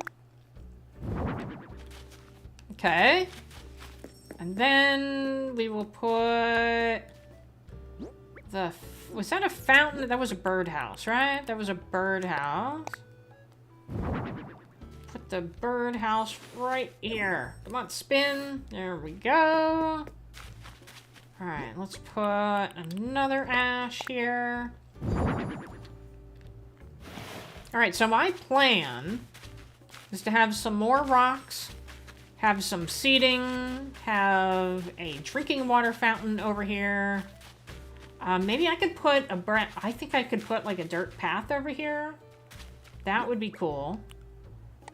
Okay. And then we will put the... Was that a fountain? That was a birdhouse, right? That was a birdhouse. Put the birdhouse right here. Come on, spin. There we go. Alright, let's put another ash here. Alright, so my plan is to have some more rocks, have some seating, have a drinking water fountain over here. Maybe I could put I think I could put like a dirt path over here. That would be cool.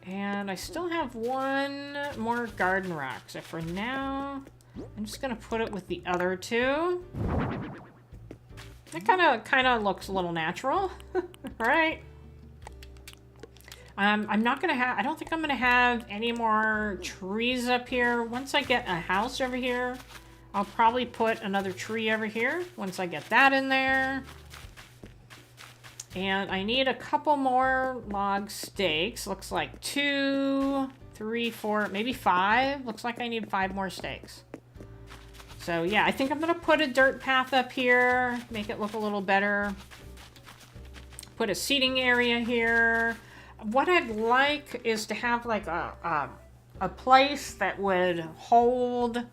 And I still have one more garden rock. So for now, I'm just gonna put it with the other two. That kind of looks a little natural, right? I'm not gonna have. I don't think I'm gonna have any more trees up here. Once I get a house over here, I'll probably put another tree over here. Once I get that in there. And I need a couple more log stakes. Looks like 2, 3, 4, maybe 5. Looks like I need 5 more stakes. So yeah, I think I'm gonna put a dirt path up here, make it look a little better. Put a seating area here. What I'd like is to have like a place that would hold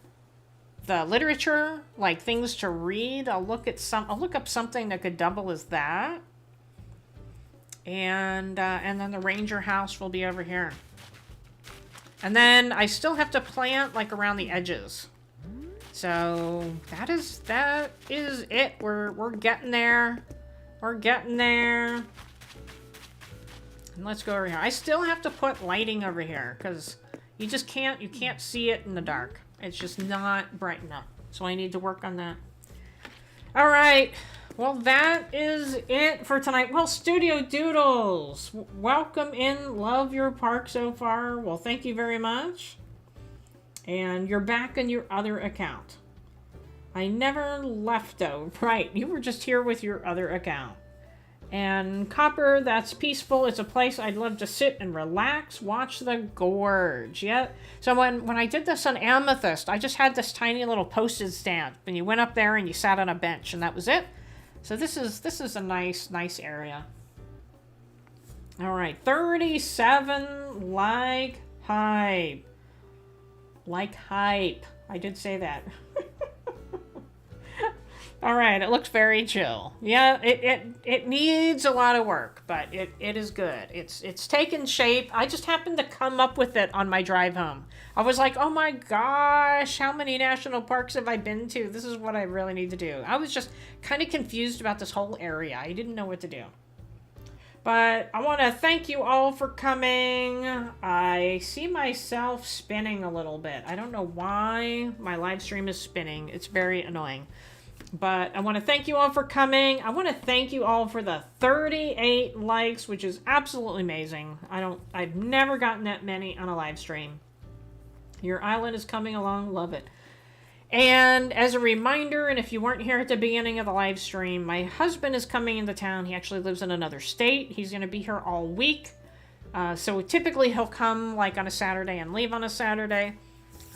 the literature, like things to read. I'll look up something that could double as that. And then the ranger house will be over here. And then I still have to plant like around the edges. So that is it. We're getting there. We're getting there. And let's go over here. I still have to put lighting over here because you can't see it in the dark. It's just not bright enough. So I need to work on that. All right. Well, that is it for tonight. Well, Studio Doodles, welcome in. Love your park so far. Well, thank you very much. And you're back in your other account. I never left, though. Right, you were just here with your other account. And Copper, that's peaceful. It's a place I'd love to sit and relax, watch the gorge. Yeah. So when I did this on Amethyst, I just had this tiny little postage stamp, and you went up there and you sat on a bench, and that was it. So this is a nice area. All right, 37 like hype. Like hype. I did say that. All right, it looks very chill. Yeah, it needs a lot of work, but it is good. It's taken shape. I just happened to come up with it on my drive home. I was like, oh my gosh, how many national parks have I been to? This is what I really need to do. I was just kind of confused about this whole area. I didn't know what to do. But I want to thank you all for coming. I see myself spinning a little bit. I don't know why my live stream is spinning. It's very annoying. But I want to thank you all for coming. I want to thank you all for the 38 likes, which is absolutely amazing. I've never gotten that many on a live stream. Your island is coming along. Love it. And as a reminder, and if you weren't here at the beginning of the live stream, my husband is coming into town. He actually lives in another state. He's going to be here all week. So typically he'll come like on a Saturday and leave on a Saturday.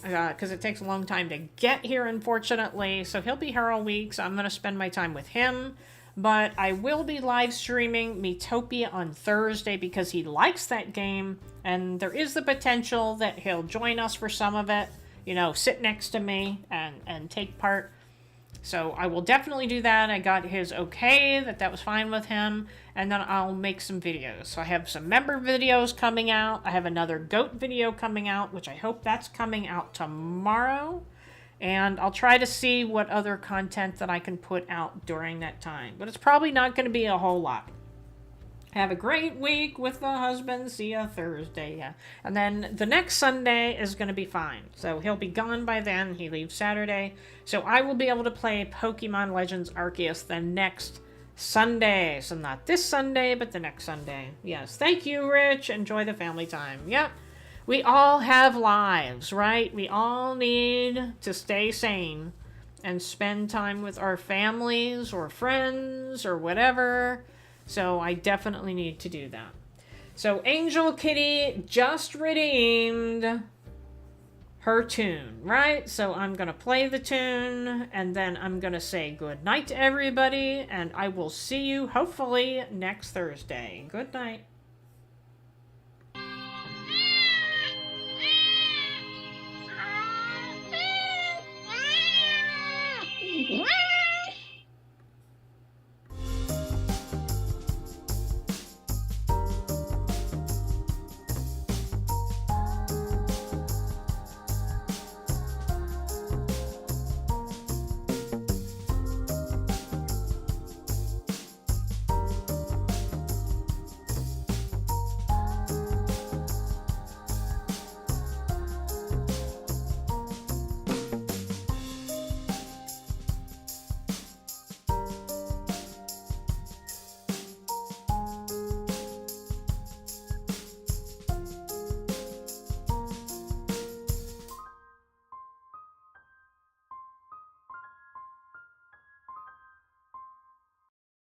Because it takes a long time to get here, unfortunately. So he'll be here all week, so I'm going to spend my time with him. But I will be live streaming Miitopia on Thursday because he likes that game. And there is the potential that he'll join us for some of it. You know, sit next to me and take part. So I will definitely do that. I got his okay that was fine with him. And then I'll make some videos. So I have some member videos coming out. I have another goat video coming out, which I hope that's coming out tomorrow. And I'll try to see what other content that I can put out during that time. But it's probably not going to be a whole lot. Have a great week with the husband. See ya Thursday. Yeah. And then the next Sunday is going to be fine. So he'll be gone by then. He leaves Saturday. So I will be able to play Pokemon Legends Arceus the next Sunday. So not this Sunday, but the next Sunday. Yes. Thank you, Rich. Enjoy the family time. Yep. We all have lives, right? We all need to stay sane and spend time with our families or friends or whatever. So I definitely need to do that. So Angel Kitty just redeemed her tune, right? So I'm going to play the tune, and then I'm going to say good night to everybody, and I will see you hopefully next Thursday. Good night.